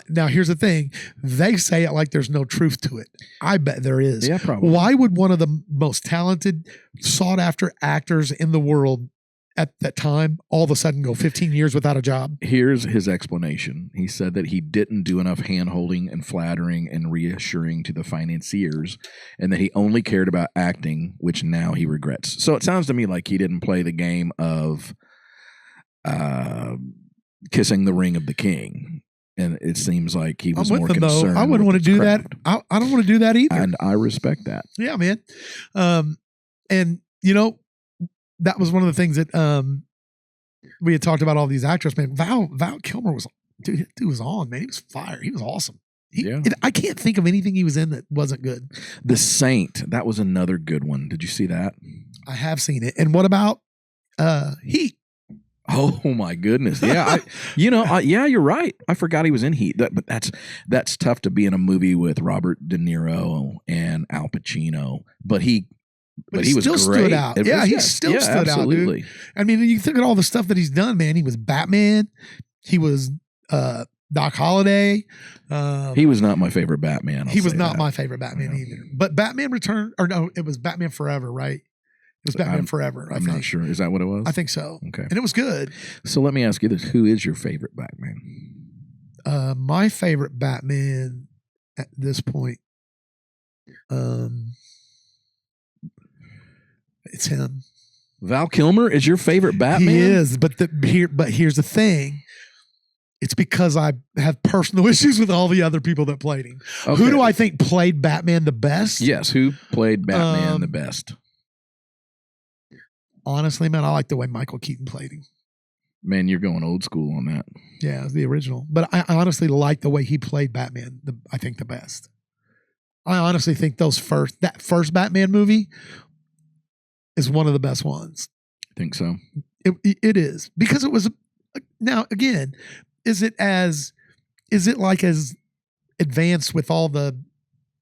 now here's the thing: they say it like there's no truth to it. I bet there is. Yeah, probably. Why would one of the most talented, sought-after actors in the world at that time all of a sudden go 15 years without a job? Here's his explanation. He said that he didn't do enough hand-holding and flattering and reassuring to the financiers, and that he only cared about acting, which now he regrets. So it sounds to me like he didn't play the game of kissing the ring of the king. And it seems like he was more concerned. I wouldn't want to do that. I don't want to do that either. And I respect that. Yeah, man. And that was one of the things that we had talked about all these actors, man. Val Kilmer was, dude was on, man. He was fire. He was awesome. I can't think of anything he was in that wasn't good. The Saint, that was another good one. Did you see that? I have seen it. And what about Heat? Oh my goodness. Yeah. You're right. I forgot he was in Heat. But that's tough to be in a movie with Robert De Niro and Al Pacino. But he was still great. Stood out. He still stood absolutely. out, dude. I mean, you think of all the stuff that he's done, man. He was Batman. He was Doc Holliday. He was not my favorite Batman. He was not my favorite Batman either. But Batman Return, or no, it was Batman Forever, right? It was Batman Forever. I'm not sure. Is that what it was? I think so. Okay. And it was good. So let me ask you this. Who is your favorite Batman? My favorite Batman at this point, It's him. Val Kilmer is your favorite Batman? He is, but here's the thing. It's because I have personal issues with all the other people that played him. Okay. Who do I think played Batman the best? Yes, who played Batman the best? Honestly, man, I like the way Michael Keaton played him. Man, you're going old school on that. Yeah, the original. But I honestly like the way he played Batman, I think the best. I honestly think that first Batman movie is one of the best ones. I think so. It is. Because it was, now again, is it like as advanced with all the,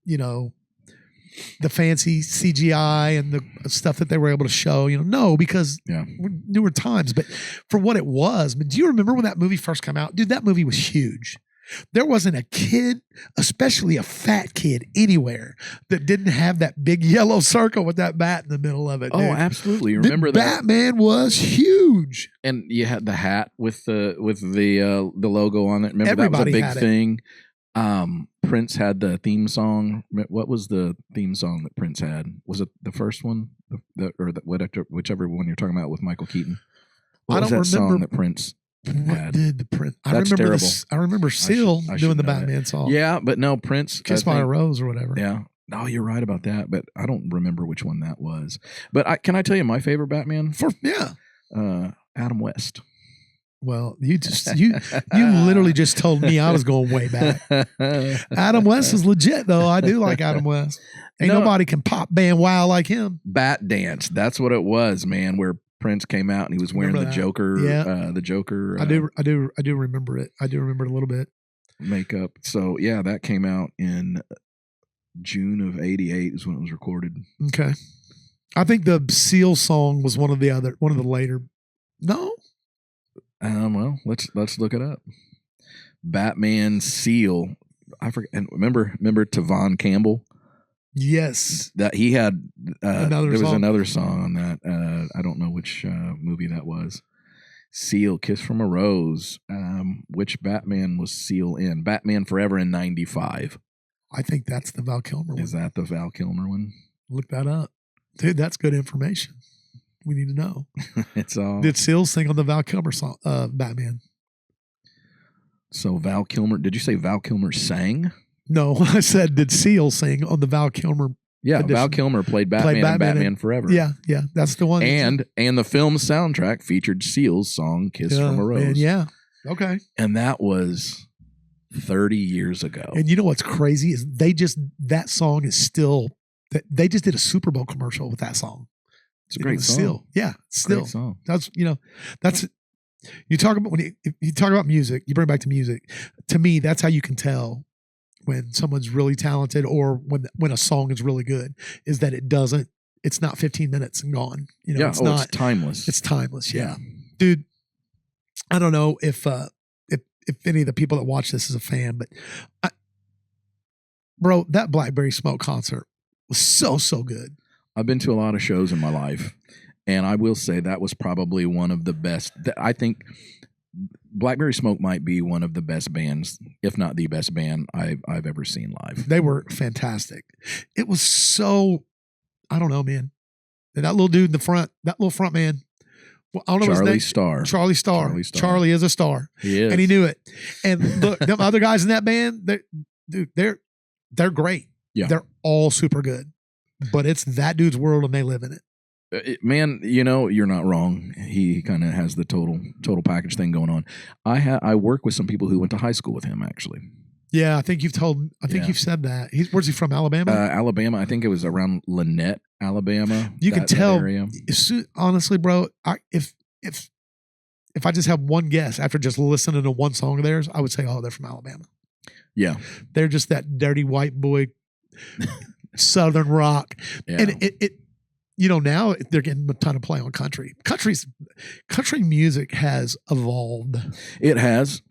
the fancy CGI and the stuff that they were able to show? No, because newer times. But for what it was, do you remember when that movie first came out? Dude, that movie was huge. There wasn't a kid, especially a fat kid, anywhere that didn't have that big yellow circle with that bat in the middle of it. Oh, dude. absolutely! Remember that Batman was huge, and you had the hat with the logo on it. Remember Everybody that was a big thing. Prince had the theme song. What was the theme song that Prince had? Was it the first one, whichever one you're talking about with Michael Keaton? What was that song that Prince? What did the Prince? That's terrible. I remember Seal doing the Batman song. Yeah, but no, Prince. Kiss by a Rose or whatever. Yeah. No, you're right about that, but I don't remember which one that was. But can I tell you my favorite Batman? Adam West. Well, you literally just told me I was going way back. Adam West is legit, though. I do like Adam West. Nobody can pop band wow like him. Bat Dance. That's what it was, man. Where Prince came out and he was wearing the Joker. Yeah. The Joker. I do remember it. I do remember it a little bit. Makeup. So yeah, that came out in June of '88 is when it was recorded. Okay. I think the Seal song was one of the later. No. Well, let's look it up. Batman Seal. I forget. And remember Tavon Campbell? Yes. That he had. There was song. another song on that. I don't know which movie that was. Seal, Kiss from a Rose. Which Batman was Seal in? Batman Forever in '95. I think that's the Val Kilmer one. Is that the Val Kilmer one? Look that up. Dude, that's good information. We need to know. It's all. Did Seal sing on the Val Kilmer song, Batman? So Val Kilmer, did you say Val Kilmer sang? No, I said did Seal sing on the Val Kilmer? Yeah, edition? Val Kilmer played Batman in Batman Forever. Yeah, that's the one. And the film's soundtrack featured Seal's song "Kiss from a Rose." Man, yeah, okay. And that was 30 years ago. And you know what's crazy is that song is still. They just did a Super Bowl commercial with that song. It's a great song. Still, yeah, still. Great song. That's you talk about if you talk about music, you bring it back to music. To me, that's how you can tell when someone's really talented or when a song is really good, is that it's not 15 minutes and gone. It's not. It's timeless. It's timeless. Yeah. Dude, I don't know if any of the people that watch this is a fan, but bro, that BlackBerry Smoke concert was so good. I've been to a lot of shows in my life, and I will say that was probably one of the best. I think BlackBerry Smoke might be one of the best bands, if not the best band I've ever seen live. They were fantastic. It was so, I don't know, man. And that little dude in the front, that little front man, well, I don't know his name. Charlie Starr. Charlie is a star. He is. And he knew it. And look, them other guys in that band, they're great. Yeah. They're all super good. But it's that dude's world and they live in it. Man, you're not wrong. He kind of has the total package thing going on. I work with some people who went to high school with him, actually. Yeah, I think you've said that. Where's he from? Alabama? Alabama. I think it was around Lynette, Alabama. You can tell. Honestly, bro, if I just have one guess after just listening to one song of theirs, I would say, they're from Alabama. Yeah. They're just that dirty white boy Southern rock. Yeah. And it now they're getting a ton of play on country. Country music has evolved. It has.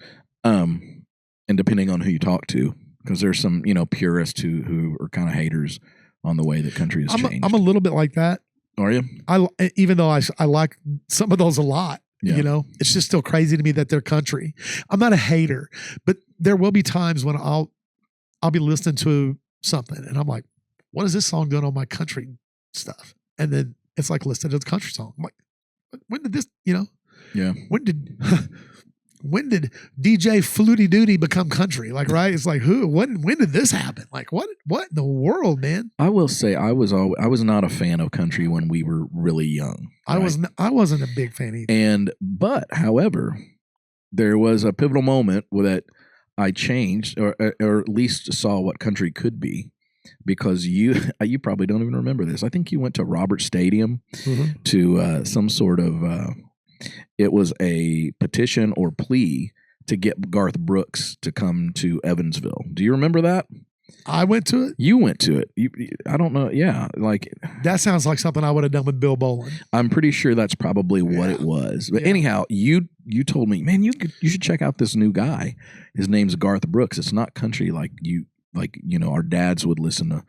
And depending on who you talk to, because there's some, purists who are kind of haters on the way that country has changed. I'm a little bit like that. Are you? Even though I like some of those a lot, yeah. It's just still crazy to me that they're country. I'm not a hater, but there will be times when I'll be listening to something and I'm like, what is this song doing on my country stuff? And then it's like listed as a country song. I'm like, when did this, you know? Yeah. When did DJ Flutie Duty become country? Like, right? It's like, when did this happen? Like, what in the world, man? I will say I was not a fan of country when we were really young. Right? I wasn't a big fan either. But however, there was a pivotal moment that I changed or at least saw what country could be, because you probably don't even remember this. I think you went to Robert Stadium to some sort of it was a petition or plea to get Garth Brooks to come to Evansville. Do you remember that? I went to it. You went to it. I don't know. Yeah, like that sounds like something I would have done with Bill Bolin. I'm pretty sure that's probably what it was. But anyhow, you told me, man, you should check out this new guy. His name's Garth Brooks. It's not country like our dads would listen to,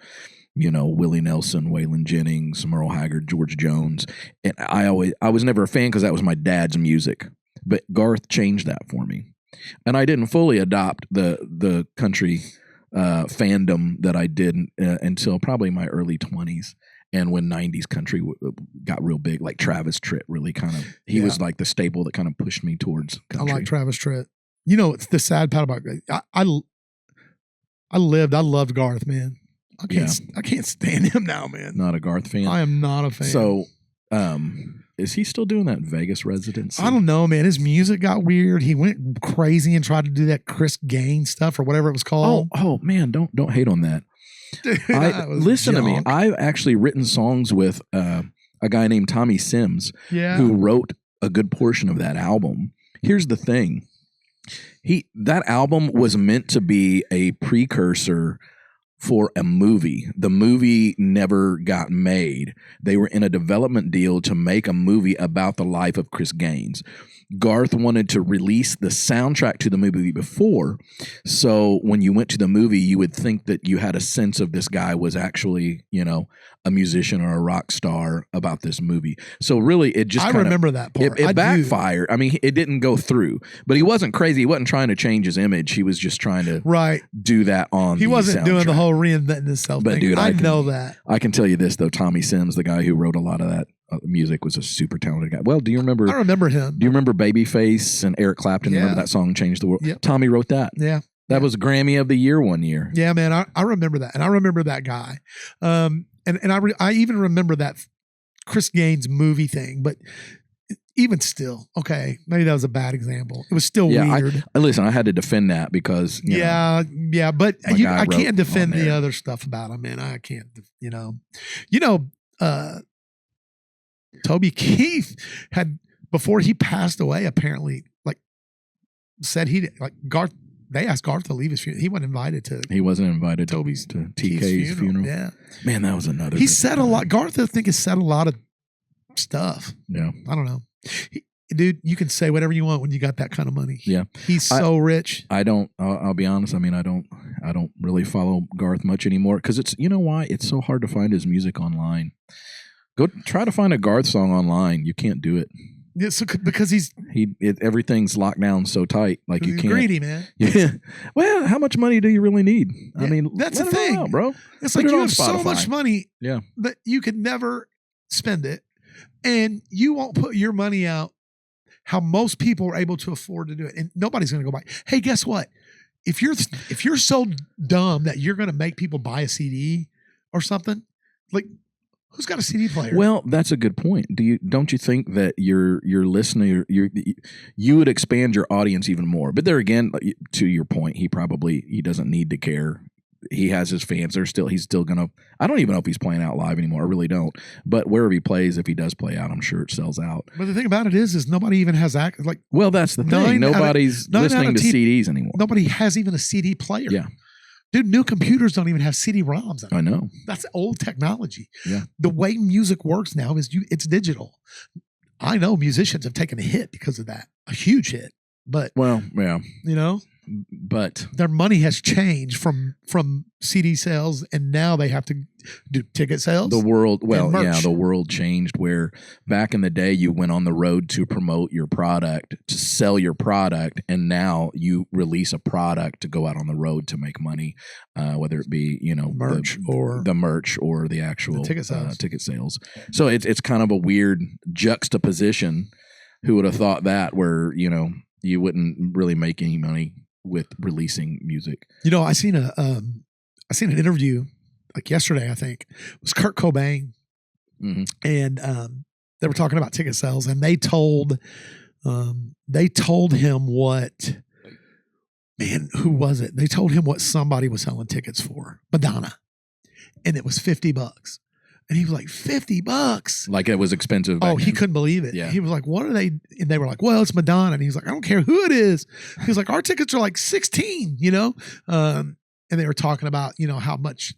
Willie Nelson, Waylon Jennings, Merle Haggard, George Jones. And I was never a fan because that was my dad's music. But Garth changed that for me. And I didn't fully adopt the country fandom that I did until probably my early 20s. And when 90s country got real big, like Travis Tritt really kind of, he was like the staple that kind of pushed me towards country. I like Travis Tritt. It's the sad part about I loved Garth, man. I can't stand him now, man. Not a Garth fan? I am not a fan. So, is he still doing that Vegas residency? I don't know, man. His music got weird. He went crazy and tried to do that Chris Gaines stuff or whatever it was called. Oh man, don't hate on that. Dude, listen to me. I've actually written songs with a guy named Tommy Sims, who wrote a good portion of that album. Here's the thing. That album was meant to be a precursor for a movie. The movie never got made. They were in a development deal to make a movie about the life of Chris Gaines. Garth wanted to release the soundtrack to the movie before, so when you went to the movie, you would think that you had a sense of this guy was actually, a musician or a rock star about this movie. So really, it just remember that part. It backfired. I mean, it didn't go through, but he wasn't crazy. He wasn't trying to change his image. He was just trying to do that on. He wasn't doing the whole reinventing himself thing. Dude, I know that. I can tell you this though. Tommy Sims, the guy who wrote a lot of that music, was a super talented guy. Well, do you remember? I remember him. Do you remember Babyface and Eric Clapton? Remember that song "Changed the World"? Yep. Tommy wrote that. Yeah. That was Grammy of the Year one year. Yeah, man, I remember that, and I remember that guy, and I even remember that Chris Gaines movie thing. But even still, okay, maybe that was a bad example. It was still weird. Listen, I had to defend that because but I can't defend the other stuff about him, man. I can't, Toby Keith had, before he passed away, apparently said Garth. They asked Garth to leave his funeral. He wasn't invited to. He wasn't invied to TK's funeral. Yeah, man, that was another. He said a lot. Garth, I think, has said a lot of stuff. Yeah, I don't know, dude. You can say whatever you want when you got that kind of money. Yeah, he's so rich. I don't. I'll be honest. I mean, I don't really follow Garth much anymore because it's. You know why? It's so hard to find his music online. Go try to find a Garth song online. You can't do it. Yeah, because everything's locked down so tight, like you can't. Greedy, man. Yeah. Well, how much money do you really need? Yeah, I mean, that's the thing, out, bro. It's like you have so much money, that you could never spend it, and you won't put your money out how most people are able to afford to do it, and nobody's going to go buy. Hey, guess what? If you're so dumb that you're going to make people buy a CD or something, like. Who's got a CD player? Well, that's a good point. Don't you think that your listener, you would expand your audience even more? But there again, to your point, he doesn't need to care. He has his fans. He's still gonna. I don't even know if he's playing out live anymore. I really don't. But wherever he plays, if he does play out, I'm sure it sells out. But the thing about it is nobody even has Well, that's the thing. Nobody's listening to CDs anymore. Nobody has even a CD player. Yeah. Dude, new computers don't even have CD-ROMs. I know. That's old technology. Yeah. The way music works now is it's digital. I know musicians have taken a hit because of that, a huge hit. But well, yeah, But their money has changed from CD sales, and now they have to do ticket sales. the world, merch. the world changed where back in the day you went on the road to promote your product, to sell your product, and now you release a product to go out on the road to make money, whether it be, Merch or the merch or the actual ticket sales. Ticket sales. So it's kind of a weird juxtaposition. Who would have thought that, where, you wouldn't really make any money with releasing music. I seen an interview like yesterday, I think. It was Kurt Cobain. Mm-hmm. And they were talking about ticket sales, and they told him what, man, who was it? They told him what somebody was selling tickets for, Madonna. And it was $50. And he was like, $50? Like it was expensive. Back he couldn't believe it. Yeah. He was like, what are they? And they were like, well, it's Madonna. And he's like, I don't care who it is. He was like, our tickets are like 16, and they were talking about, how much,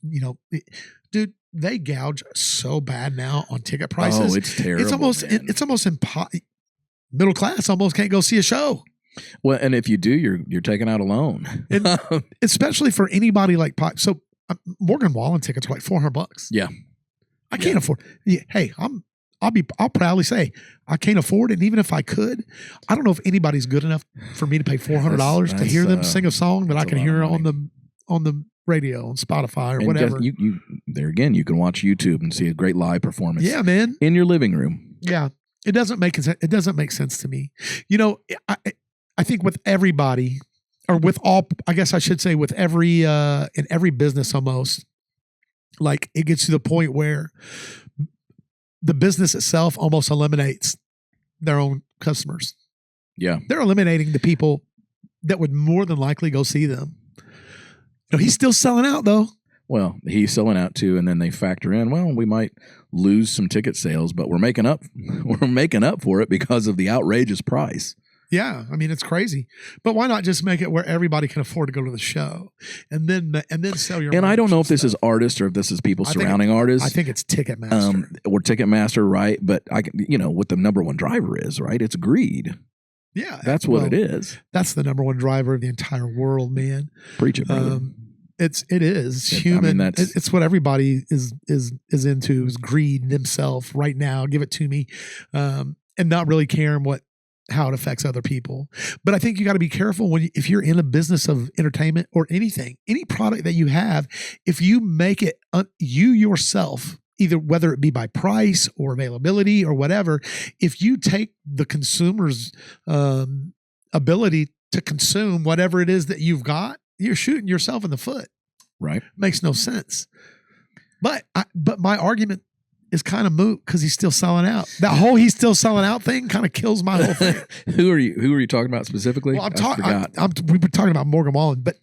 dude, they gouge so bad now on ticket prices. Oh, it's terrible. It's almost middle class almost can't go see a show. Well, and if you do, you're taking out a loan. And especially for anybody like, so Morgan Wallen tickets are like $400. Yeah. I can't afford. Yeah, hey, I'll proudly say I can't afford it. And even if I could, I don't know if anybody's good enough for me to pay $400 to hear them sing a song that I can hear on the radio, on Spotify or whatever. You there again, you can watch YouTube and see a great live performance. Yeah, man, in your living room. Yeah, it doesn't make sense to me. I think with everybody, or with all, I guess I should say, with every in every business almost. Like it gets to the point where the business itself almost eliminates their own customers. Yeah. They're eliminating the people that would more than likely go see them. He's still selling out though. Well, he's selling out too. And then they factor in, well, we might lose some ticket sales, but we're making up for it because of the outrageous price. Yeah, I mean it's crazy, but why not just make it where everybody can afford to go to the show, and then sell your. And I don't know if this is artists or if this is people surrounding artists. I think it's Ticketmaster or Ticketmaster, right? But I can, what the number one driver is, right? It's greed. Yeah, that's what it is. That's the number one driver of the entire world, man. Preach it, brother. It is human. I mean, it's what everybody is into, is greed themselves right now. Give it to me, and not really caring how it affects other people. But I think you got to be careful if you're in a business of entertainment or anything, any product that you have, if you make it you yourself, either whether it be by price or availability or whatever, if you take the consumer's ability to consume whatever it is that you've got, you're shooting yourself in the foot. Right. Makes no sense. But my argument is kind of moot because he's still selling out. That whole he's still selling out thing kind of kills my whole thing. Who are you talking about specifically? Well, we've been talking about Morgan Wallen, but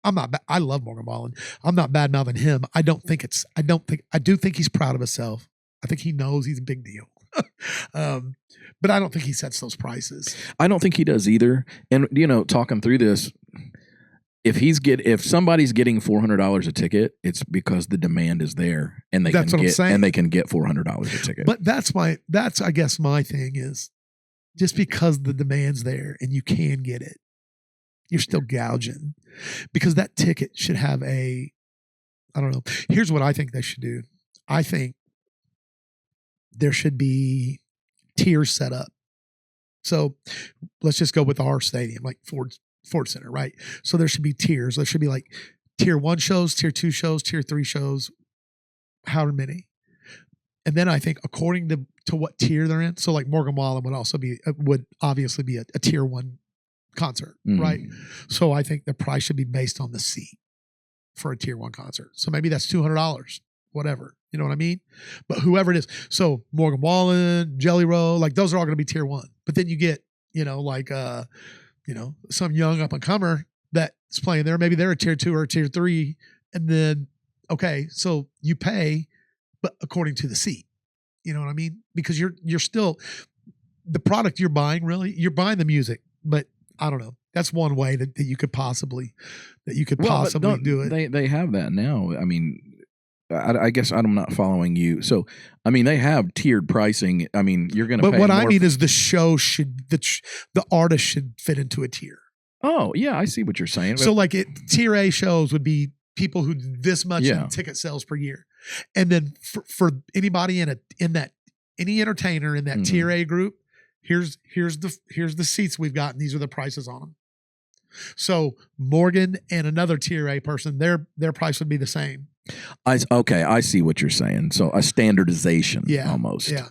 I'm not. I love Morgan Wallen. I'm not bad mouthing him. I do think he's proud of himself. I think he knows he's a big deal. But I don't think he sets those prices. I don't think he does either. And talking through this, if somebody's getting $400 a ticket, it's because the demand is there, and they can get $400 a ticket. But that's I guess my thing is, just because the demand's there and you can get it, you're still gouging, because that ticket should have I don't know. Here's what I think they should do. I think there should be tiers set up. So let's just go with our stadium, like Ford Center, right? So there should be tiers. There should be like tier 1 shows, tier 2 shows, tier 3 shows, however many. And then I think according to what tier they're in, so like Morgan Wallen would obviously be a tier 1 concert, right? So I think the price should be based on the seat for a tier 1 concert. So maybe that's $200, whatever. You know what I mean? But whoever it is. So Morgan Wallen, Jelly Roll, like those are all going to be tier 1. But then you get, some young up and comer that's playing there. Maybe they're a tier 2 or a tier 3. And then, okay, so you pay, but according to the seat, you know what I mean? Because you're still, the product you're buying, really, you're buying the music, but I don't know. That's one way that you could possibly do it. They have that now. I mean, I guess I'm not following you. So, I mean, they have tiered pricing. I mean, you're going to pay. But what I mean is the show the artist should fit into a tier. Oh, yeah, I see what you're saying. So like tier A shows would be people who do this much in ticket sales per year. And then for anybody in that any entertainer in that tier A group, here's the seats we've got, and these are the prices on them. So Morgan and another tier A person, their price would be the same. I see what you're saying. So a standardization almost. Yeah.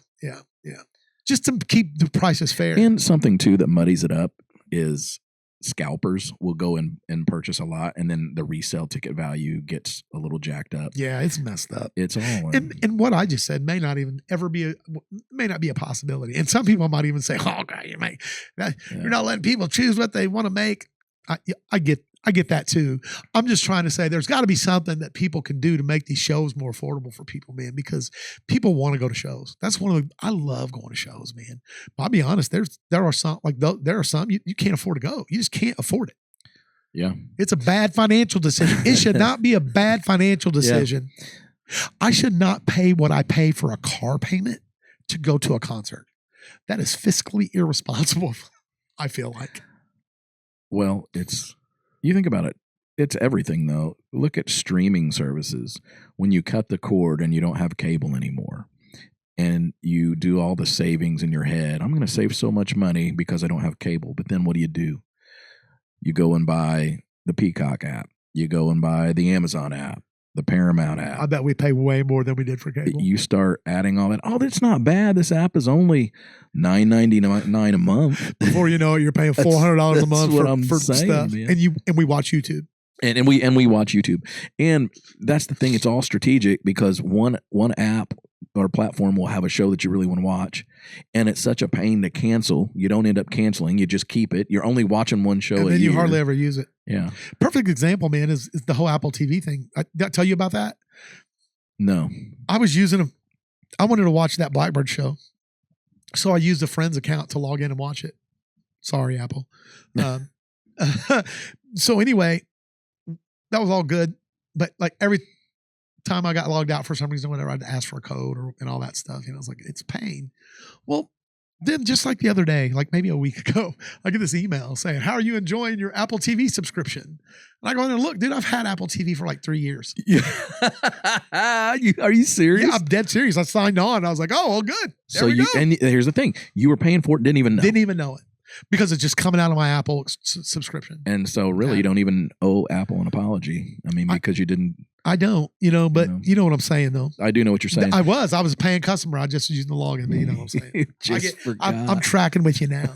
Just to keep the prices fair. And something too that muddies it up is scalpers will go and purchase a lot, and then the resale ticket value gets a little jacked up. Yeah, it's messed up. It's all and what I just said may not be a possibility. And some people might even say, "Oh God, you're not letting people choose what they want to make." I get that too. I'm just trying to say there's got to be something that people can do to make these shows more affordable for people, man, because people want to go to shows. That's I love going to shows, man. But I'll be honest, there are some you can't afford to go. You just can't afford it. Yeah. It's a bad financial decision. It should not be a bad financial decision. Yeah. I should not pay what I pay for a car payment to go to a concert. That is fiscally irresponsible, I feel like. Well, you think about it. It's everything, though. Look at streaming services. When you cut the cord and you don't have cable anymore, and you do all the savings in your head, I'm going to save so much money because I don't have cable. But then what do? You go and buy the Peacock app. You go and buy the Amazon app, the Paramount app. I bet we pay way more than we did for cable. You start adding all that. Oh, that's not bad. This app is only $9.99 a month. Before you know it, you're paying $400 a month for saying, stuff, man. and we watch YouTube. And we watch YouTube, and that's the thing. It's all strategic because one app or platform will have a show that you really want to watch, and it's such a pain to cancel. You don't end up canceling; you just keep it. You're only watching one show, and then you hardly ever use it. Yeah, perfect example, man, is the whole Apple TV thing. Did I tell you about that? No, I wanted to watch that Blackbird show, so I used a friend's account to log in and watch it. Sorry, Apple. So anyway. That was all good, but like every time I got logged out for some reason, whenever I'd ask for a code and all that stuff, I was like, it's pain. Well, then just like the other day, like maybe a week ago, I get this email saying, "How are you enjoying your Apple TV subscription?" And I go in and look, dude, I've had Apple TV for like 3 years. Yeah. Are you serious? Yeah, I'm dead serious. I signed on. I was like, oh, well, good. There we go. And here's the thing: you were paying for it, didn't even know it. Because it's just coming out of my Apple subscription. And so really you don't even owe Apple an apology. I mean, because you didn't. I don't, but you know what I'm saying though. I do know what you're saying. I was a paying customer. I just used the login, but you know what I'm saying. I'm tracking with you now.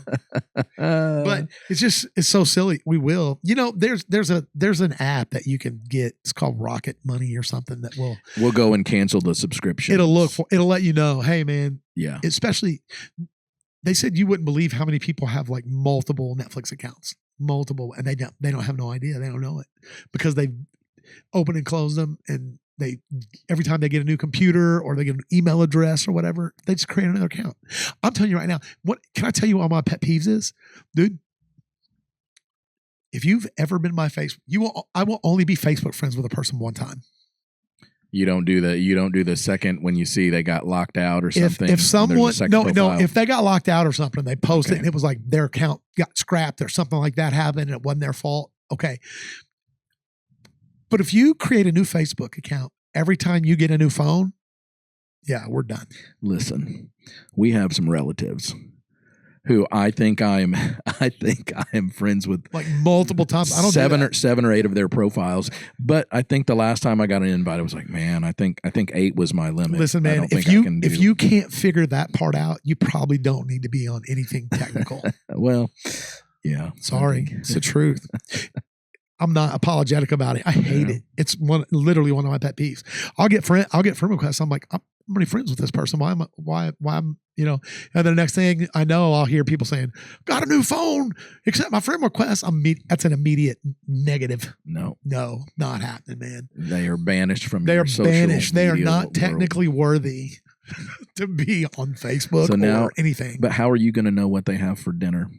But it's so silly. We will. There's an app that you can get. It's called Rocket Money or something that we'll go and cancel the subscription. It'll let you know, hey man. Yeah. Especially they said you wouldn't believe how many people have like multiple Netflix accounts, and they don't have no idea. They don't know it because they open and close them, and they every time they get a new computer or they get an email address or whatever, they just create another account. I'm telling you right now, what can I tell you what my pet peeves is, dude? If you've ever been my Facebook, I will only be Facebook friends with a person one time. You don't do the second when you see they got locked out or something. If someone if they got locked out or something, they post it and it was like their account got scrapped or something like that happened and it wasn't their fault. Okay. But if you create a new Facebook account every time you get a new phone, yeah, we're done. Listen, we have some relatives who I think I am friends with like multiple times. I don't seven or eight of their profiles. But I think the last time I got an invite, I was like, man, I think 8 was my limit. Listen, man, if you can't figure that part out, you probably don't need to be on anything technical. Well, yeah. Sorry, it's the truth. I'm not apologetic about it. I hate it. It's literally one of my pet peeves. I'll get friend requests. I'm like, I'm already friends with this person. Why I'm and the next thing I know, I'll hear people saying, "Got a new phone, accept my friend request." That's an immediate negative. No, not happening, man. They are banished from. They are banished. They are not technically worthy to be on Facebook or anything. But how are you going to know what they have for dinner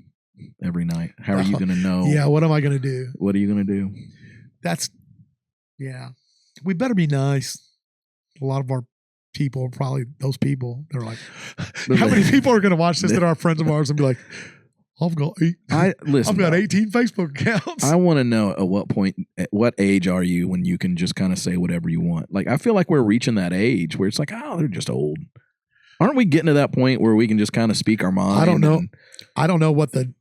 every night? How are you going to know? Yeah, what am I going to do? What are you going to do? We better be nice. A lot of our people, probably those people, they're like, how many people are going to watch this that are friends of ours and be like, I've got 18 Facebook accounts. I want to know at what age are you when you can just kind of say whatever you want? Like, I feel like we're reaching that age where it's like, oh, they're just old. Aren't we getting to that point where we can just kind of speak our mind? I don't know. I don't know what the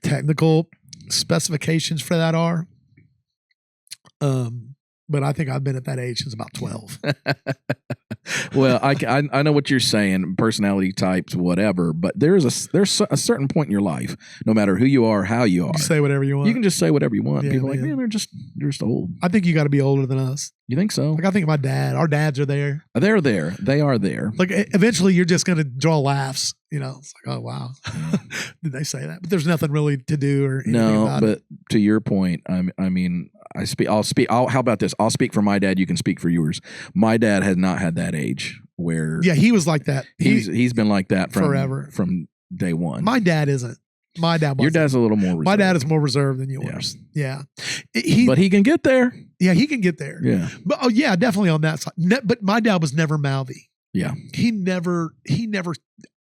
technical specifications for that are. But I think I've been at that age since about 12. Well, I know what you're saying, personality types, whatever. But there's a certain point in your life, no matter who you are, how you are, You can say whatever you want. you can just say whatever you want. Yeah, People are like, man. man, they're just old. I think you got to be older than us. You think so? Like I think my dad. Our dads are there. They're there. They are there. Like eventually, you're just going to draw laughs. You know, it's like, oh wow, did they say that? But there's nothing really to do or anything about it. But to your point, I mean, how about this? I'll speak for my dad. You can speak for yours. My dad has not had that age where. Yeah, he was like that. He's been like that forever from day one. My dad isn't. My dad wasn't. Your dad's a little more reserved. My dad is more reserved than yours. Yeah. But he can get there. Yeah, he can get there. Yeah. But yeah, definitely on that side. But my dad was never mouthy. Yeah.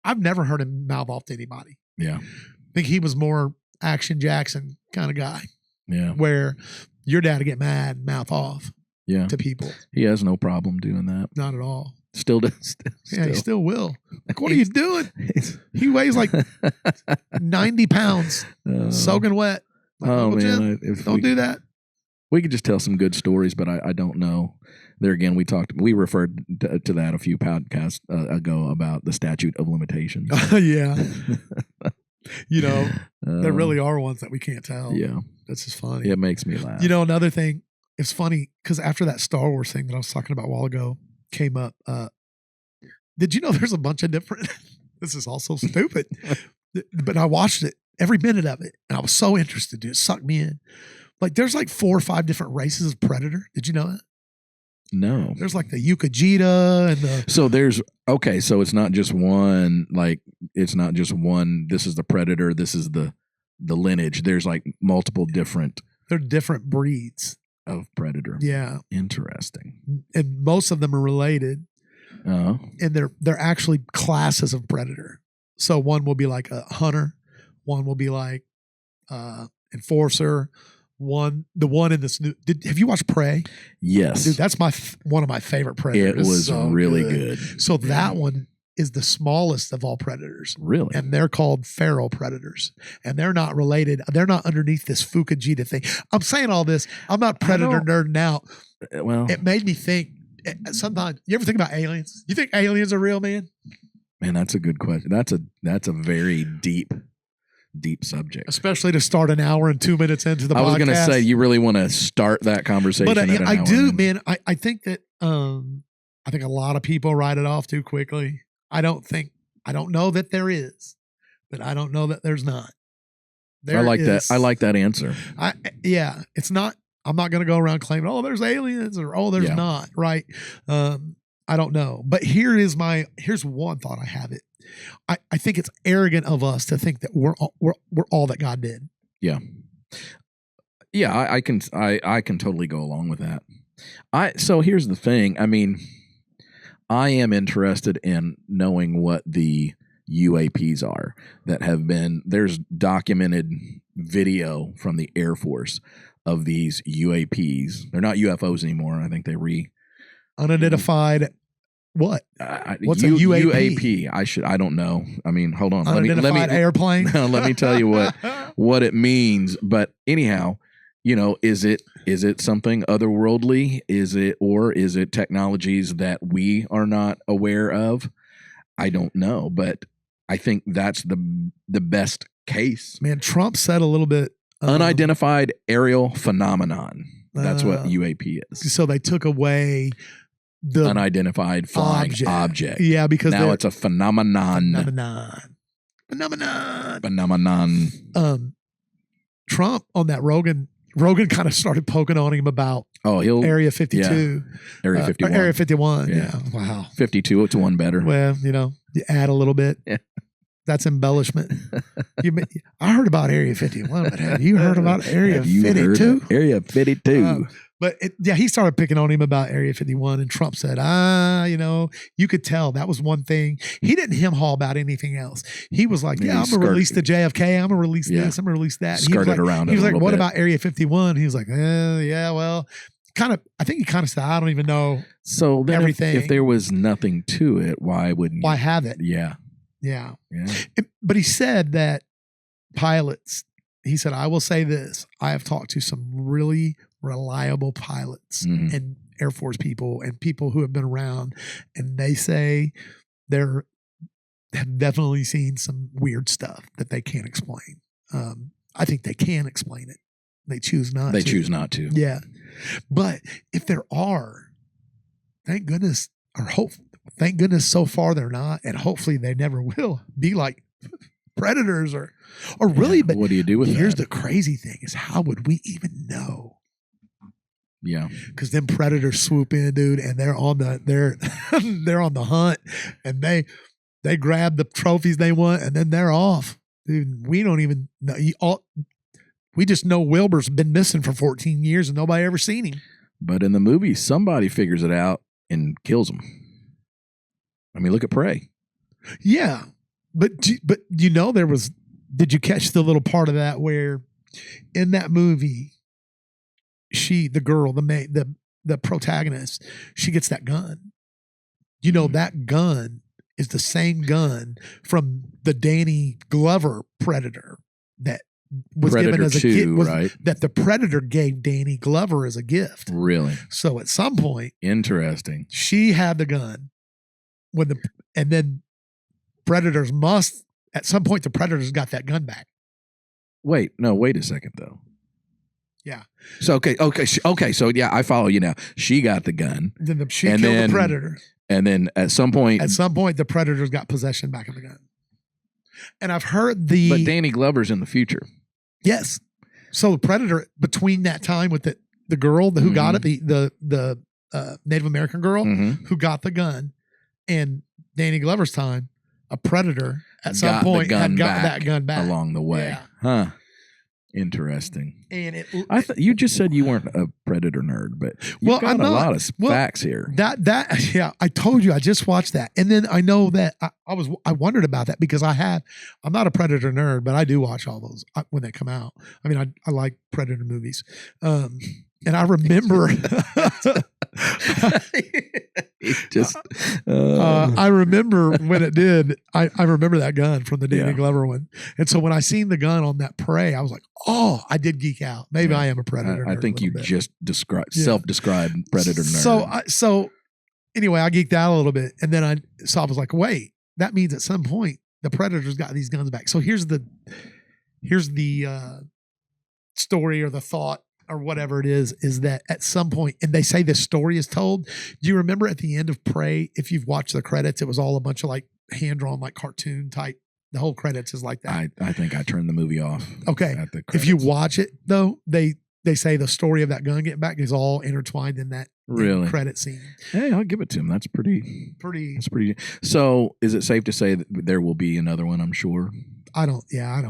I've never heard him mouth off to anybody. Yeah. I think he was more Action Jackson kind of guy. Yeah. Where your dad would get mad and mouth off to people. He has no problem doing that. Not at all. Still does. Yeah, he still will. Like, what are you doing? He weighs like 90 pounds, soaking wet. Like, oh, man. Jim, don't do that. We could just tell some good stories, but I don't know. There again, we referred to that a few podcasts ago about the statute of limitations. Yeah. You know, there really are ones that we can't tell. Yeah. That's just funny. It makes me laugh. You know, another thing, it's funny because after that Star Wars thing that I was talking about a while ago came up, did you know there's a bunch of different, this is also stupid, but I watched it, every minute of it, and I was so interested, dude. It sucked me in. Like, there's like 4 or 5 different races of predator. Did you know that? No. There's like the Ukajita and the. So so it's not just one, this is the predator, this is the lineage. There's like multiple different. They're different breeds of predator. Yeah. Interesting. And most of them are related. Uh-huh. And they're actually classes of predator. So one will be like a hunter, one will be like enforcer. The one in this new. Have you watched Prey? Yes, dude, that's one of my favorite predators. It was so really good. So that one is the smallest of all predators. Really, and they're called feral predators, and they're not related. They're not underneath this Fukajita thing. I'm saying all this. I'm not predator nerding out. Well, it made me think. Sometimes you ever think about aliens? You think aliens are real, man? Man, that's a good question. That's a very deep subject, especially to start an hour and 2 minutes into the podcast. I was going to say, you really want to start that conversation. But I do, man. I think that I think a lot of people write it off too quickly. I don't know that there is, but I don't know that there's not. I like that answer. Yeah, it's not. I'm not going to go around claiming, oh, there's aliens or oh, there's not. Right. I don't know. But here's one thought I have it. I think it's arrogant of us to think that we're all that God did. Yeah. Yeah, I can totally go along with that. So here's the thing. I mean, I am interested in knowing what the UAPs are that have been, there's documented video from the Air Force of these UAPs. They're not UFOs anymore. I think they unidentified. What? What's a UAP? I don't know. I mean, hold on. Unidentified airplane. Let me tell you what it means. But anyhow, you know, is it something otherworldly? Is it technologies that we are not aware of? I don't know, but I think that's the best case. Man, Trump said a little bit. Unidentified aerial phenomenon. That's what UAP is. So they took away the unidentified flying object. Yeah, because now it's a phenomenon. Trump on that Rogan kind of started poking on him about Area 52. Yeah. Area 51. Area 51. Yeah. Wow. 52, it's one better. Well, you know, you add a little bit. Yeah. That's embellishment. I heard about Area 51, but have you heard about Area 52? Area 52. He started picking on him about Area 51, and Trump said, you could tell that was one thing. He didn't hem-haw about anything else. He was like, I'm going to release the JFK. I'm going to release this. I'm going to release that. Skirted around it. He was like, what bit. about Area 51? He was like, well, I think he kind of said, I don't even know. So then everything. If there was nothing to it, why have it? Yeah. Yeah. But he said that pilots, he said, I will say this. I have talked to some really reliable pilots and Air Force people and people who have been around, and they say have definitely seen some weird stuff that they can't explain. I think they can explain it. They choose not to. They choose not to. Yeah. But if there are, thank goodness, thank goodness so far they're not, and hopefully they never will be like predators or really. But what do you do with here's that? the crazy thing is, how would we even know? Yeah. Because then predators swoop in, dude, and they're on the hunt, and they grab the trophies they want, and then they're off. Dude, we don't even know. We just know Wilbur's been missing for 14 years and nobody ever seen him. But in the movie, somebody figures it out and kills him. I mean, look at Prey. Yeah. But did you catch the little part of that where in that movie, the protagonist, she gets that gun. That gun is the same gun from the Danny Glover Predator that was Predator given as a 2, gift, right? That the Predator gave Danny Glover as a gift. Really? So at some point, interesting. She had the gun and then Predators at some point the Predators got that gun back. Wait a second though. Yeah. So okay. So yeah, I follow you now. She got the gun. Then she killed the Predator. And then at some point, the Predators got possession back of the gun. And I've heard but Danny Glover's in the future. Yes. So the Predator, between that time with the girl who got it, the Native American girl who got the gun, and Danny Glover's time, a Predator at some point had got that gun back along the way. Yeah. Huh. Interesting. And you just said you weren't a Predator nerd, but you've got a lot of facts here. I told you I just watched that, and then I know that I wondered about that because I'm not a Predator nerd, but I do watch all those when they come out. I mean, I like Predator movies, and I remember. I remember when it did. I remember that gun from the Danny Glover one, and so when I seen the gun on that Prey, I was like, "Oh, I did geek out. Maybe I am a Predator nerd." I think you just self-described Predator nerd. So anyway, I geeked out a little bit, and then I was like, "Wait, that means at some point the Predators got these guns back." So here's the story or the thought, or whatever it is that at some point, and they say this story is told. Do you remember at the end of Prey, if you've watched the credits, it was all a bunch of like hand-drawn, like cartoon type. The whole credits is like that. I think I turned the movie off. Okay. At the if you watch it though, they say the story of that gun getting back is all intertwined in that credit scene. Hey, I'll give it to him. That's pretty. So is it safe to say that there will be another one? I'm sure. I don't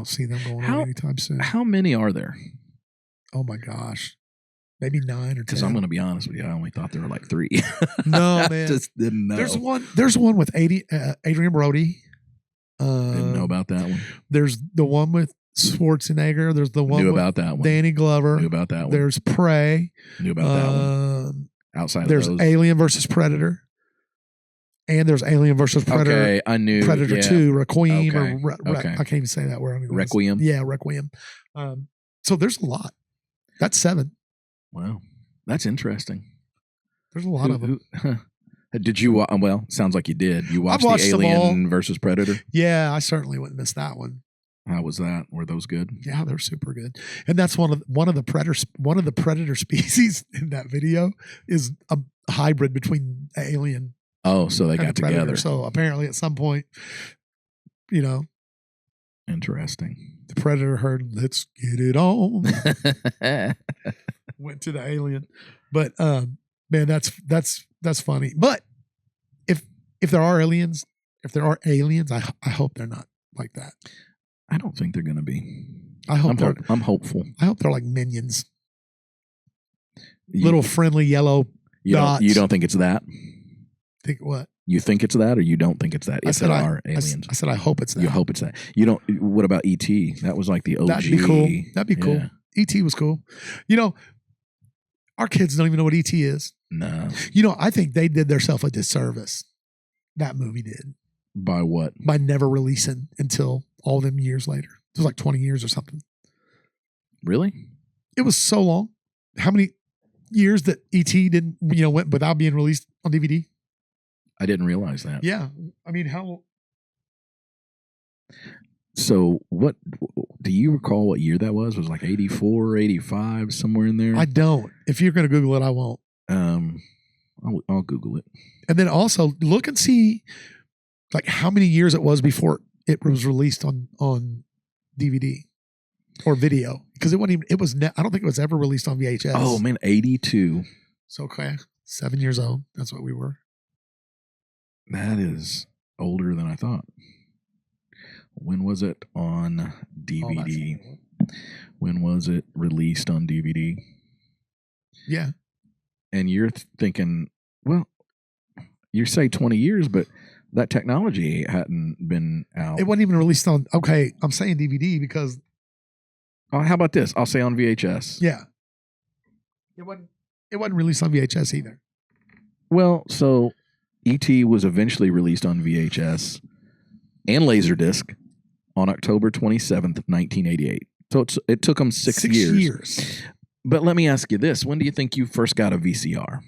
see them going on anytime soon. How many are there? Oh my gosh, maybe 9 or 10. Because I'm going to be honest with you, I only thought there were like 3. No, man, just didn't know. There's one with Adrian Brody. Didn't know about that one. There's the one with Schwarzenegger. There's the one about that one. Danny Glover. Knew about that one. There's Prey. Knew about that one. Outside of there's those. Alien versus Predator. And there's Alien versus Predator. Okay, I knew. Predator 2, Requiem, okay. I can't even say that word. Requiem? Yeah, Requiem. So there's a lot. That's 7. Wow. That's interesting. There's a lot of them. Did you, well, sounds like you did. You watched the Alien versus Predator? Yeah, I certainly wouldn't miss that one. How was that? Were those good? Yeah, they're super good. And that's one of the predator species in that video is a hybrid between alien. Oh, so they got together. So apparently at some point, interesting. The Predator heard, "Let's get it on." Went to the alien. But man, that's funny. But if there are aliens, I hope they're not like that. I don't think they're going to be. I'm hopeful. I hope they're like minions. Little friendly yellow dots. You don't think it's that? Think what? You think it's that, or you don't think it's that? If there are aliens, I said I hope it's that. You hope it's that. You don't. What about E.T.? That was like the OG. That'd be cool. That'd be cool. Yeah. E.T. was cool. Our kids don't even know what E.T. is. No. I think they did themselves a disservice. That movie did. By what? By never releasing until all them years later. It was like 20 years or something. Really? It was so long. How many years that E.T. didn't, went without being released on DVD? I didn't realize that. Yeah. I mean, how? So what, do you recall what year that was? It was like 84, 85, somewhere in there? I don't. If you're going to Google it, I won't. I'll Google it. And then also look and see like how many years it was before it was released on DVD or video. Because I don't think it was ever released on VHS. Oh man, 82. So okay. 7 years old. That's what we were. That is older than I thought. When was it on DVD? When was it released on DVD? Yeah. And you're thinking, well, you say 20 years, but that technology hadn't been out. It wasn't even released on, okay, I'm saying DVD because. Oh, how about this? I'll say on VHS. Yeah. It wasn't released on VHS either. Well, so E.T. was eventually released on VHS and Laserdisc on October 27th, 1988. So it took them 6 years. But let me ask you this. When do you think you first got a VCR?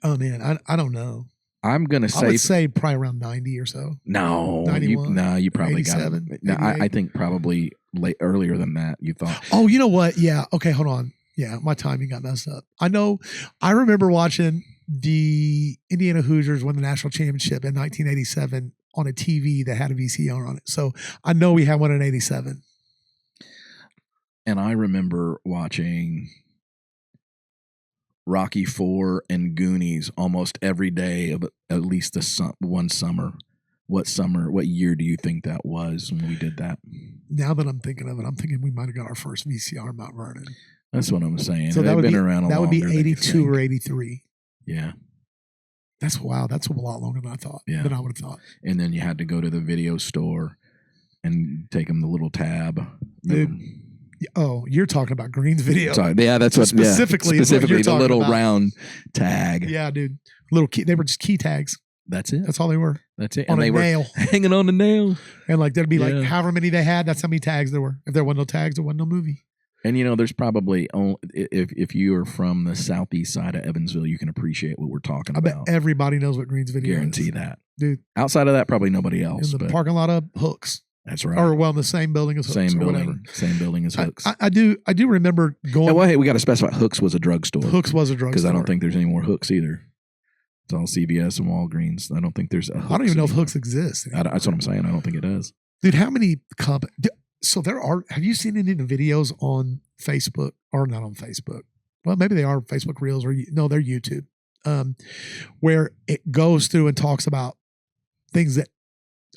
Oh, man. I don't know. I'm going to say. I would say probably around 90 or so. No. 91, you probably got it. No, I think probably earlier than that, you thought. Oh, you know what? Yeah. Okay, hold on. Yeah, my timing got messed up. I remember watching the Indiana Hoosiers win the national championship in 1987 on a TV that had a VCR on it. So I know we had one in 87. And I remember watching Rocky IV and Goonies almost every day of at least one summer. What year do you think that was when we did that? Now that I'm thinking of it, I'm thinking we might have got our first VCR in Mount Vernon. That's what I'm saying. So that would be 82 or 83. Yeah. That's a lot longer than I thought. Yeah. Than I would have thought. And then you had to go to the video store and take them the little tab. Dude. Oh, you're talking about Green's Video. Sorry. Yeah, that's what specifically the little about. Round tag. Yeah, dude. Little key. They were just key tags. That's it. That's all they were. That's it. On and a they nail. Were hanging on the nail. And like there'd be like however many they had. That's how many tags there were. If there wasn't no tags, there wasn't no movie. And there's probably only, if you are from the southeast side of Evansville, you can appreciate what we're talking about. I bet everybody knows what Green's Video Guarantee is. that, dude. Outside of that, probably nobody else. In the parking lot of Hooks. That's right. Or in the same building as Hooks. Same building as Hooks. I do remember going. Well, hey, we got to specify Hooks was a drugstore. Hooks was a drugstore because I don't think there's any more Hooks either. It's all CVS and Walgreens. I don't think there's a Hooks. I don't even know if Hooks exists. That's what I'm saying. I don't think it does. Dude, how many so there are, have you seen any of the videos on Facebook or not on Facebook? Well, maybe they are Facebook Reels or no, they're YouTube. Where it goes through and talks about things that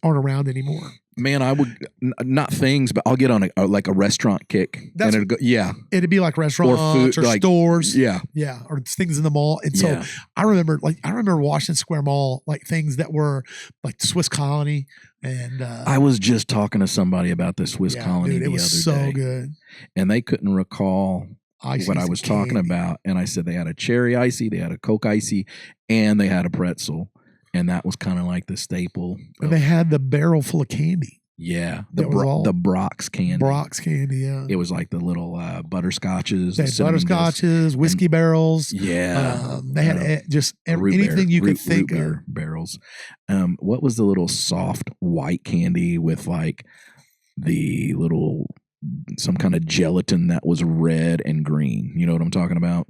aren't around anymore. Man, I would not things, but I'll get on a restaurant kick. It'd be like restaurants or, food, or like, stores. Yeah. Yeah. Or things in the mall. And so I remember Washington Square Mall, like things that were like Swiss Colony. And I was just talking to somebody about the Swiss Colony the other day. It was so good. And they couldn't recall what I was talking about. And I said they had a cherry icy, they had a Coke icy, and they had a pretzel. And that was kind of like the staple. And they had the barrel full of candy. Yeah. The Brock's candy. Brock's candy, yeah. It was like the little butterscotches. They had butterscotches, whiskey barrels. Yeah. They had just anything you could think of. Barrels. What was the little soft white candy with like the little, some kind of gelatin that was red and green? You know what I'm talking about?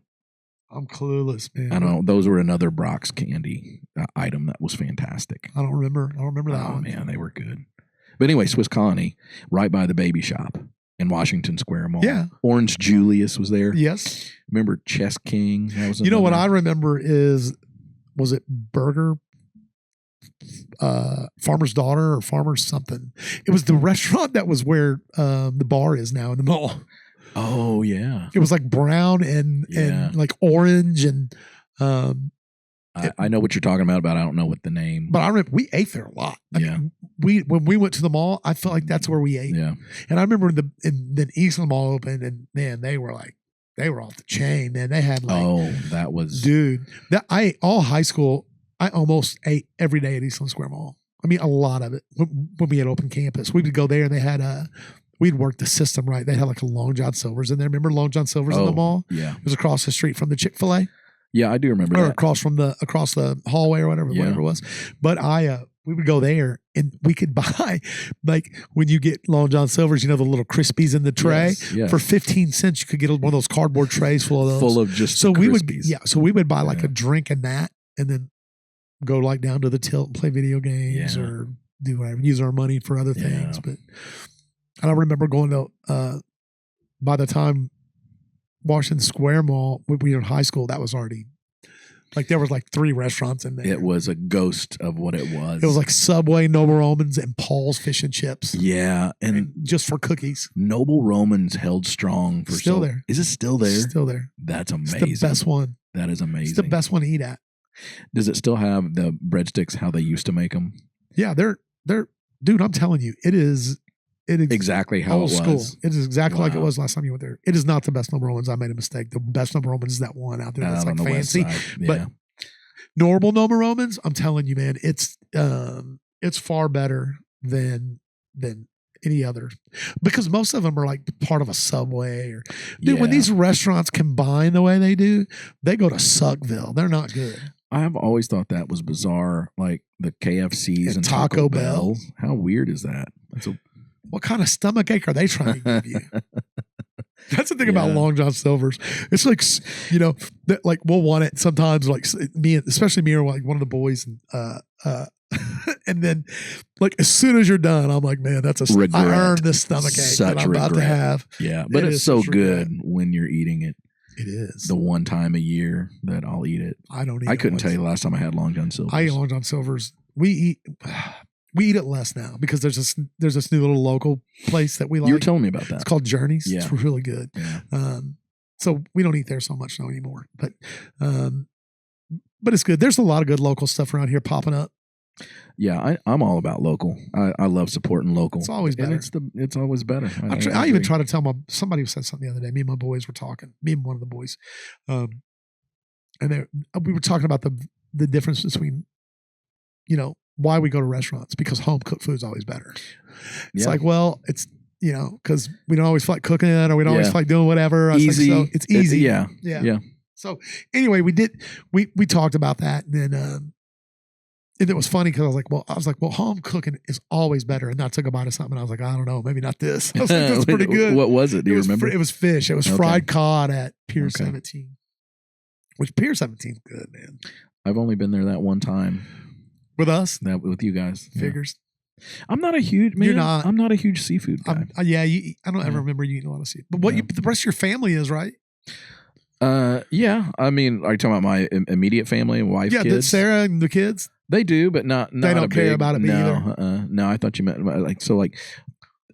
I'm clueless, man. I don't know. Those were another Brock's candy item that was fantastic. I don't remember that one. Oh, man, they were good. But anyway, Swiss Colony, right by the baby shop in Washington Square Mall. Yeah. Orange Julius was there. Yes. Remember Chess King? That was what I remember was it Burger Farmer's Daughter or Farmer's something. It was the restaurant that was where the bar is now in the mall. Oh yeah. It was like brown and like orange and I know what you're talking about, but I don't know what the name. But I remember we ate there a lot. I mean, when we went to the mall, I felt like that's where we ate. Yeah. And I remember then Eastland Mall opened, and man, they were off the chain, man. They had that was dude. That I ate all high school. I almost ate every day at Eastland Square Mall. I mean, a lot of it when we had open campus. We would go there, and they had we'd work the system right. They had like a Long John Silver's in there. Remember Long John Silver's in the mall? Yeah. It was across the street from the Chick-fil-A. Yeah, I do remember that. Across the hallway or whatever it was. But we would go there and we could buy, like when you get Long John Silver's, the little Crispies in the tray. Yes. For 15 cents, you could get one of those cardboard trays full of those. Full of just so we Crispies. So we would buy like a drink and that, and then go like down to the tilt and play video games or do whatever, use our money for other things. But I don't remember going to, by the time Washington Square Mall, when we were in high school, that was already, like there was like 3 restaurants in there. It was a ghost of what it was. It was like Subway, Noble Romans, and Paul's Fish and Chips. Yeah. And just for cookies. Noble Romans held strong for still there. Is it still there? Still there. That's amazing. It's the best one. That is amazing. It's the best one to eat at. Does it still have the breadsticks how they used to make them? Yeah, they're dude, I'm telling you, it is exactly how it was. School. It is exactly like it was last time you went there. It is not the best Noble Romans. I made a mistake. The best Noble Romans is that one out there that's like fancy. Yeah. But normal Noble Romans, I'm telling you, man, it's far better than any other, because most of them are like part of a Subway or when these restaurants combine the way they do, they go to Suckville. They're not good. I've always thought that was bizarre, like the KFCs and Taco Bell. How weird is that? What kind of stomach ache are they trying to give you? That's the thing about Long John Silver's. It's like, that like we'll want it sometimes, like especially me or like one of the boys, and and then like as soon as you're done, I'm like, man, I earned this stomach ache that I'm about to have. Yeah, but it's so good when you're eating it. It is the one time a year that I'll eat it. I couldn't tell you the last time I had Long John Silver's. I eat Long John Silver's. We eat it less now because there's this new little local place that we like. You were telling me about that. It's called Journeys. Yeah. It's really good. Yeah. So we don't eat there so much now anymore, but it's good. There's a lot of good local stuff around here popping up. Yeah, I'm all about local. I love supporting local. It's always better. And it's always better. I even try to tell somebody said something the other day. Me and my boys were talking. Me and one of the boys, and we were talking about the difference between, why we go to restaurants, because home cooked food is always better. It's like, well, it's because we don't always feel like cooking it, or we don't always feel like doing whatever. Easy. So it's easy. Yeah. So anyway, we talked about that, and then. And it was funny because I was like, well, home cooking is always better. And I took a bite of something, and I was like, I don't know, maybe not this. I was like, that's pretty good. What was it? Do you remember? It was fish. It was fried cod at Pier 17, which Pier 17 is good, man. I've only been there that one time. With us? With you guys. Figures. I'm not a huge man. You're not. I'm not a huge seafood guy. I don't ever remember you eating a lot of seafood. But the rest of your family is, right? Yeah. I mean, are you talking about my immediate family, wife, kids? Yeah, Sarah and the kids. They do, but not. They don't care about it either. No, I thought you meant I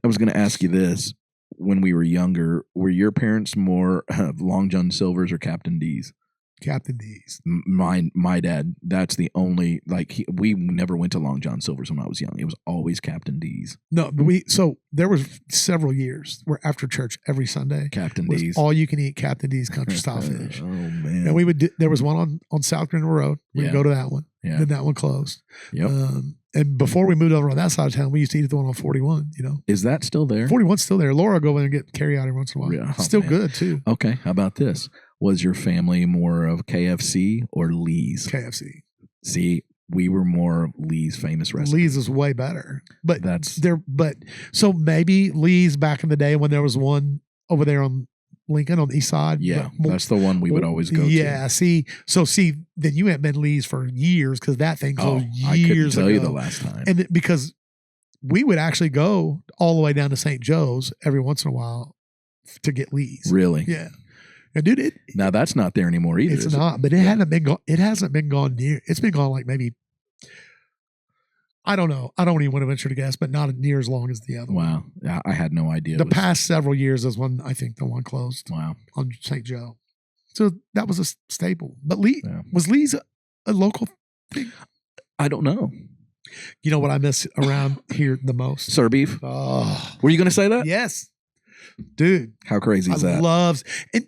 was going to ask you this: when we were younger, were your parents more Long John Silver's or Captain D's? Captain D's. My dad. That's the only we never went to Long John Silver's when I was young. It was always Captain D's. No, so there was several years where after church every Sunday, Captain D's, all you can eat Captain D's country style fish. Oh man! And we would. There was one on South Greenville Road. We'd go to that one. Yeah. Then that one closed. Yep. And before we moved over on that side of town, we used to eat at the one on 41. Is that still there? 41's still there. Laura go in and get carry out every once in a while. Yeah. Still good too. Okay. How about this? Was your family more of KFC or Lee's? KFC. See, we were more of Lee's famous restaurant. Lee's is way better. But so maybe Lee's back in the day when there was one over there on Lincoln on the east side. Yeah, that's the one we would always go to. Yeah, see, then you haven't been Lee's for years because that thing closed years ago. I couldn't tell you the last time. And because we would actually go all the way down to St. Joe's every once in a while to get Lee's. Really? Yeah. And dude, now that's not there anymore either. It's not, but it hasn't been gone. It hasn't been gone near. It's been gone like maybe I don't know. I don't even want to venture to guess, but not near as long as the other one. Wow. Yeah, I had no idea. The past several years is when I think the one closed. Wow. On St. Joe. So that was a staple. But was Lee's a local thing? I don't know. You know what I miss around here the most? Sir beef. Oh, Were you going to say that? yes, dude. How crazy is that? And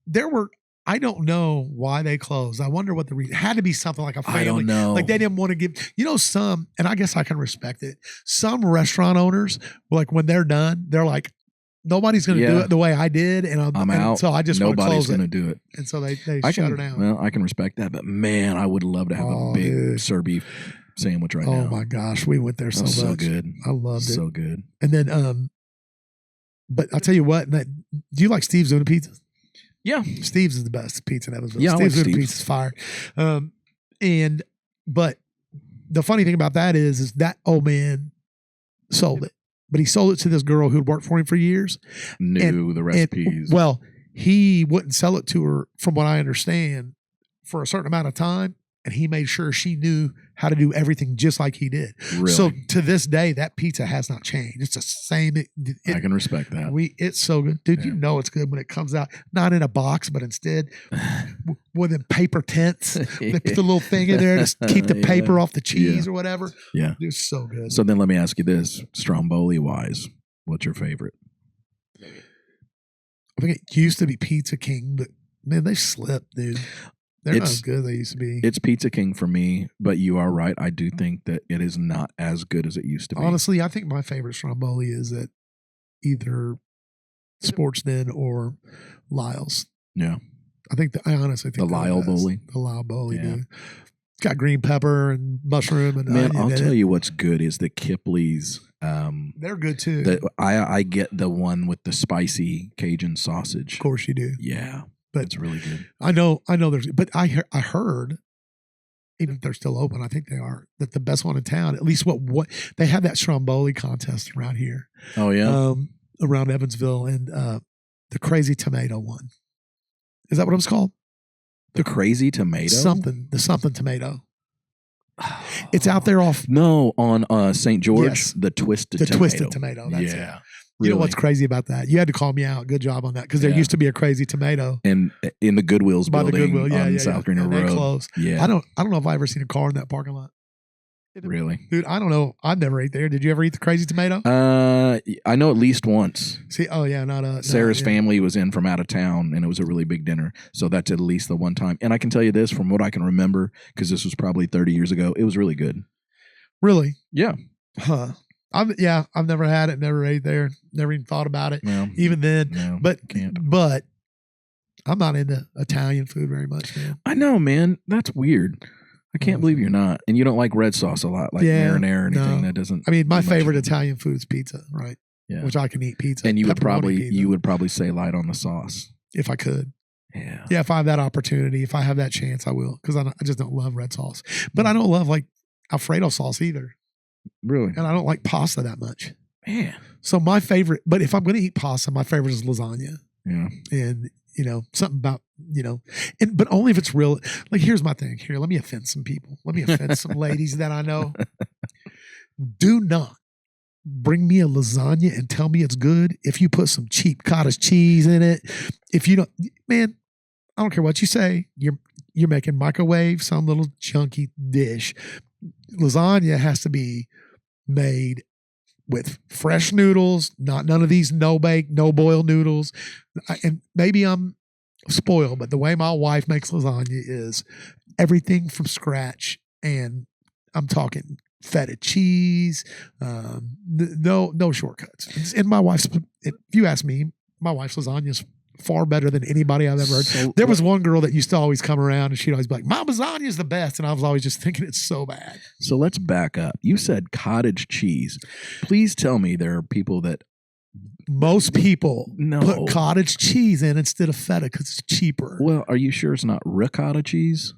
there were. I don't know why they closed. I wonder what the reason. Had to be something like a family. I don't know. Like they didn't want to give. Some, and I guess I can respect it. Some restaurant owners, like when they're done, they're like, nobody's going to do it the way I did, and I'm out. So I just want to close it. Nobody's going to do it. And so they shut her down. Well, I can respect that, but man, I would love to have a big Sir beef sandwich right now. Oh my gosh, we went there so much. So good. I loved it. So good. And then, but I'll tell you what. Do you like Steve's Una Pizza? Yeah, Steve's is the best pizza in Evansville. Yeah, Steve's I like Una Pizza's fire. But the funny thing about that is that old man sold it, but he sold it to this girl who'd worked for him for years. Knew the recipes. Well, he wouldn't sell it to her, from what I understand, for a certain amount of time. And he made sure she knew how to do everything just like he did. Really? So to this day, that pizza has not changed. It's the same. I can respect that. It's so good. Dude, you know it's good when it comes out, not in a box, but instead with paper tents. They put the little thing in there to keep the paper off the cheese or whatever. Yeah. It's so good. So then let me ask you this, Stromboli-wise, what's your favorite? I think it used to be Pizza King, but man, they slipped, dude. They're not as good as they used to be. It's Pizza King for me, but you are right. I do think that it is not as good as it used to be. Honestly, I think my favorite Stromboli is at either Sports Den or Lyle's. Yeah. I honestly think the Lyle Bowling. The Lyle Bowling, dude. It's got green pepper and mushroom and onion. I'll tell you what's good is the Kipley's. They're good too. I get the one with the spicy Cajun sausage. Of course you do. Yeah. But it's really good. I know there's, but I heard, even if they're still open, I think they are, that the best one in town, at least what they have that Stromboli contest around here. Oh yeah. Around Evansville, and the crazy tomato one. Is that what it was called? The crazy tomato? The something tomato. It's out there on St. George, yes. the twisted tomato. The twisted tomato. That's it. Really? You know what's crazy about that? You had to call me out. Good job on that, because there used to be a crazy tomato. And in the Goodwill's by building the Goodwill, on South Green Road. They closed. Yeah. I don't know if I've ever seen a car in that parking lot. Really? Dude, I don't know. I've never ate there. Did you ever eat the crazy tomato? I know at least once. See, Sarah's family was in from out of town, and it was a really big dinner. So that's at least the one time. And I can tell you this from what I can remember, because this was probably 30 years ago. It was really good. Really? Yeah. Huh. I've never had it, never ate there, never even thought about it. No, even then. No, but can't. But I'm not into Italian food very much, man. I know, man. That's weird. I can't believe you're not. And you don't like red sauce a lot, like marinara or anything. No. That doesn't. I mean, my favorite Italian food is pizza, right? Yeah. Which I can eat pizza. And you would probably say light on the sauce. If I could. Yeah. Yeah, if I have that opportunity, if I have that chance, I will. Because I just don't love red sauce. But I don't love like Alfredo sauce either. Really? And I don't like pasta that much. Man. So my favorite, but if I'm going to eat pasta, my favorite is lasagna. Yeah. And, something about, but only if it's real. Like, here's my thing. Here, let me offend some people. Let me offend some ladies that I know. Do not bring me a lasagna and tell me it's good if you put some cheap cottage cheese in it. If you don't, man, I don't care what you say. You're making microwave some little chunky dish. Lasagna has to be made with fresh noodles, none of these no bake, no boil noodles. And maybe I'm spoiled, but the way my wife makes lasagna is everything from scratch. And I'm talking feta cheese, no shortcuts. And my wife's, if you ask me, my wife's lasagna is far better than anybody I've ever heard. So, there was one girl that used to always come around and she'd always be like, my lasagna is the best. And I was always just thinking it's so bad. So let's back up. You said cottage cheese. Please tell me there are people that. Most people No. put cottage cheese in instead of feta because it's cheaper. Well, are you sure it's not ricotta cheese?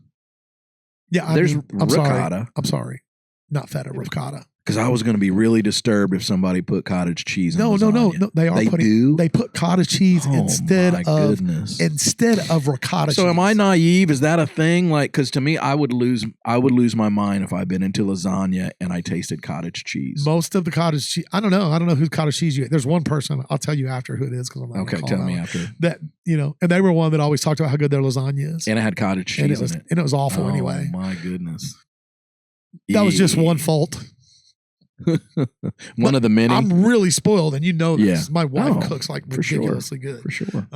Yeah, There's I'm ricotta. I'm sorry. Not feta, ricotta. Because I was going to be really disturbed if somebody put cottage cheese in lasagna. No. They put cottage cheese instead of ricotta cheese. So am I naive? Is that a thing? Like, because to me, I would lose my mind if I've been into lasagna and I tasted cottage cheese. Most of the cottage cheese, I don't know whose cottage cheese you ate. There's one person, I'll tell you after who it is because I'm not okay. Tell me after that. And they were one that always talked about how good their lasagna is, and it had cottage cheese in it, and it was awful anyway. Oh my goodness, that was just one fault. One of the many. I'm really spoiled, and you know this. Yeah. My wife cooks like ridiculously good. For sure.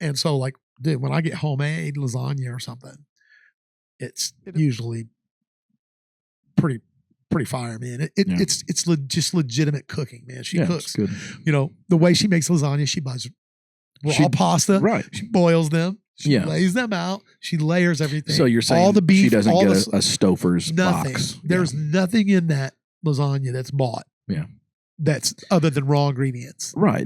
And so like, dude, when I get homemade lasagna or something, it's usually pretty fire, man. It's just legitimate cooking, man. She cooks. Good. The way she makes lasagna, she buys raw pasta. Right. She boils them. She lays them out. She layers everything. So you're saying all the beef, she doesn't get a Stouffer's nothing. box. There's nothing in that lasagna that's bought. Yeah. That's other than raw ingredients. Right.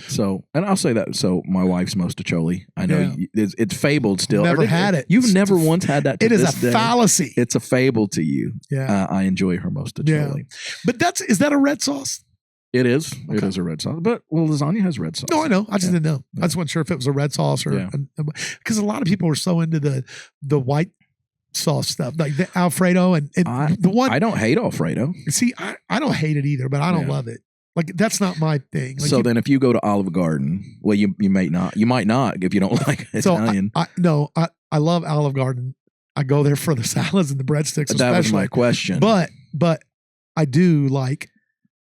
So, and I'll say that. So my wife's mostaccioli. I know it's fabled still. Never had it. You've never once had that. It is a fallacy. It's a fable to you. Yeah. I enjoy her mostaccioli. Yeah. But is that a red sauce? It is. Okay. It is a red sauce. But lasagna has red sauce. No, I know. I just didn't know. I just wasn't sure if it was a red sauce or because a lot of people are so into the white sauce stuff, like the Alfredo and the one. I don't hate Alfredo. See, I don't hate it either, but I don't love it. Like that's not my thing. Like so then, if you go to Olive Garden, well, you might not if you don't like Italian. I love Olive Garden. I go there for the salads and the breadsticks. That was my question. But I do like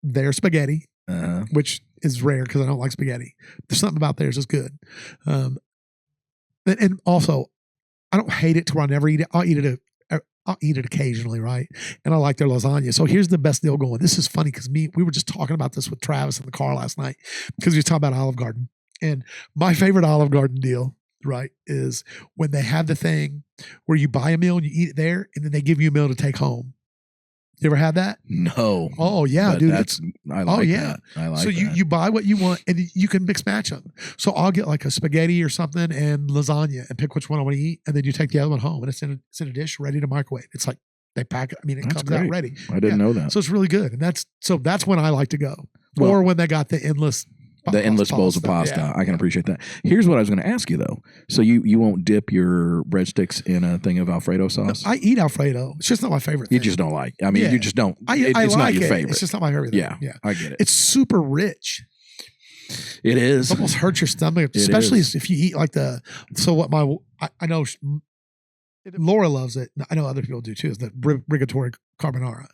their spaghetti, which is rare because I don't like spaghetti. There's something about theirs that's good. And also, I don't hate it to where I never eat it. I'll eat it occasionally, right? And I like their lasagna. So here's the best deal going. This is funny because we were just talking about this with Travis in the car last night because we were talking about Olive Garden. And my favorite Olive Garden deal, right, is when they have the thing where you buy a meal and you eat it there, and then they give you a meal to take home. You ever had that? No. Oh yeah, dude. I like that. I like so that. you buy what you want and you can mix match them. So I'll get like a spaghetti or something and lasagna and pick which one I want to eat, and then you take the other one home and it's in a dish ready to microwave. It's like they pack it. I mean, it comes out ready. I didn't know that. So it's really good, and that's when I like to go. Well, or when they got the endless bowls of pasta. Yeah. I can appreciate that. Here's what I was going to ask you though. So you won't dip your breadsticks in a thing of Alfredo sauce? I eat Alfredo. It's just not my favorite thing. You just don't like. I mean, you just don't. It's like not your it. favorite. It's just not my favorite thing. Yeah. I get it. It's super rich. It is. It almost hurts your stomach, especially if you eat like I know Laura loves it. I know other people do too. Is the rigatoni carbonara.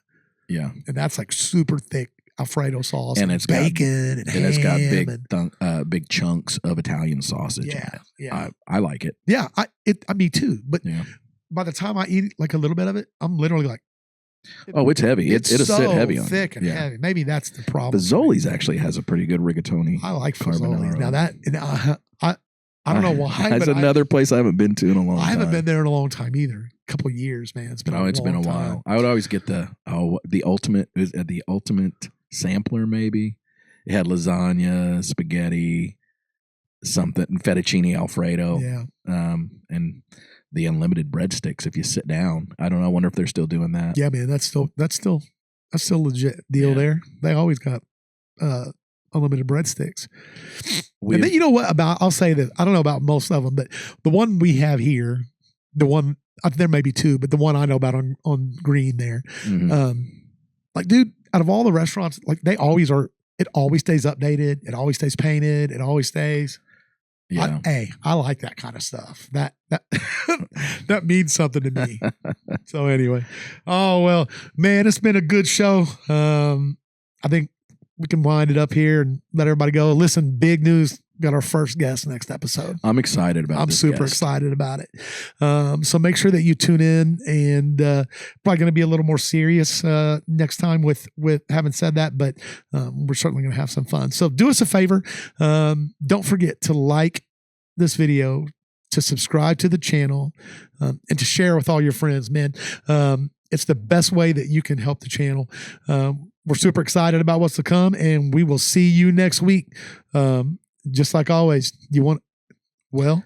Yeah. And that's like super thick Alfredo sauce and it's bacon and it's got big chunks of Italian sausage. Yeah. I like it. Yeah. Me too. But by the time I eat like a little bit of it, I'm literally like, it's heavy. It'll so sit heavy on thick and heavy. Maybe that's the problem. Fazoli's actually has a pretty good rigatoni. I like Fazoli's. Now that I don't know why. That's another place I haven't been to in a long time. I haven't been there in a long time either. A couple of years, man. It's been a while. I would always get the ultimate sampler. Maybe it had lasagna, spaghetti, something, fettuccine Alfredo. Yeah. And the unlimited breadsticks. If you sit down, I don't know. I wonder if they're still doing that. Yeah, man. That's still legit deal there. They always got unlimited breadsticks. And then you know what I'll say that I don't know about most of them, but the one we have here, there may be two, but the one I know about on Green there, like, dude, out of all the restaurants, like it always stays updated. It always stays painted. It always stays. Yeah. I like that kind of stuff. That that means something to me. So anyway, well, man, it's been a good show. I think we can wind it up here and let everybody go. Listen, big news. Got our first guest next episode. I'm excited about it. I'm super excited about it. So make sure that you tune in, and probably going to be a little more serious next time with having said that, but we're certainly going to have some fun. So do us a favor. Don't forget to like this video, to subscribe to the channel, and to share with all your friends, man. It's the best way that you can help the channel. We're super excited about what's to come, and we will see you next week. Just like always, bye.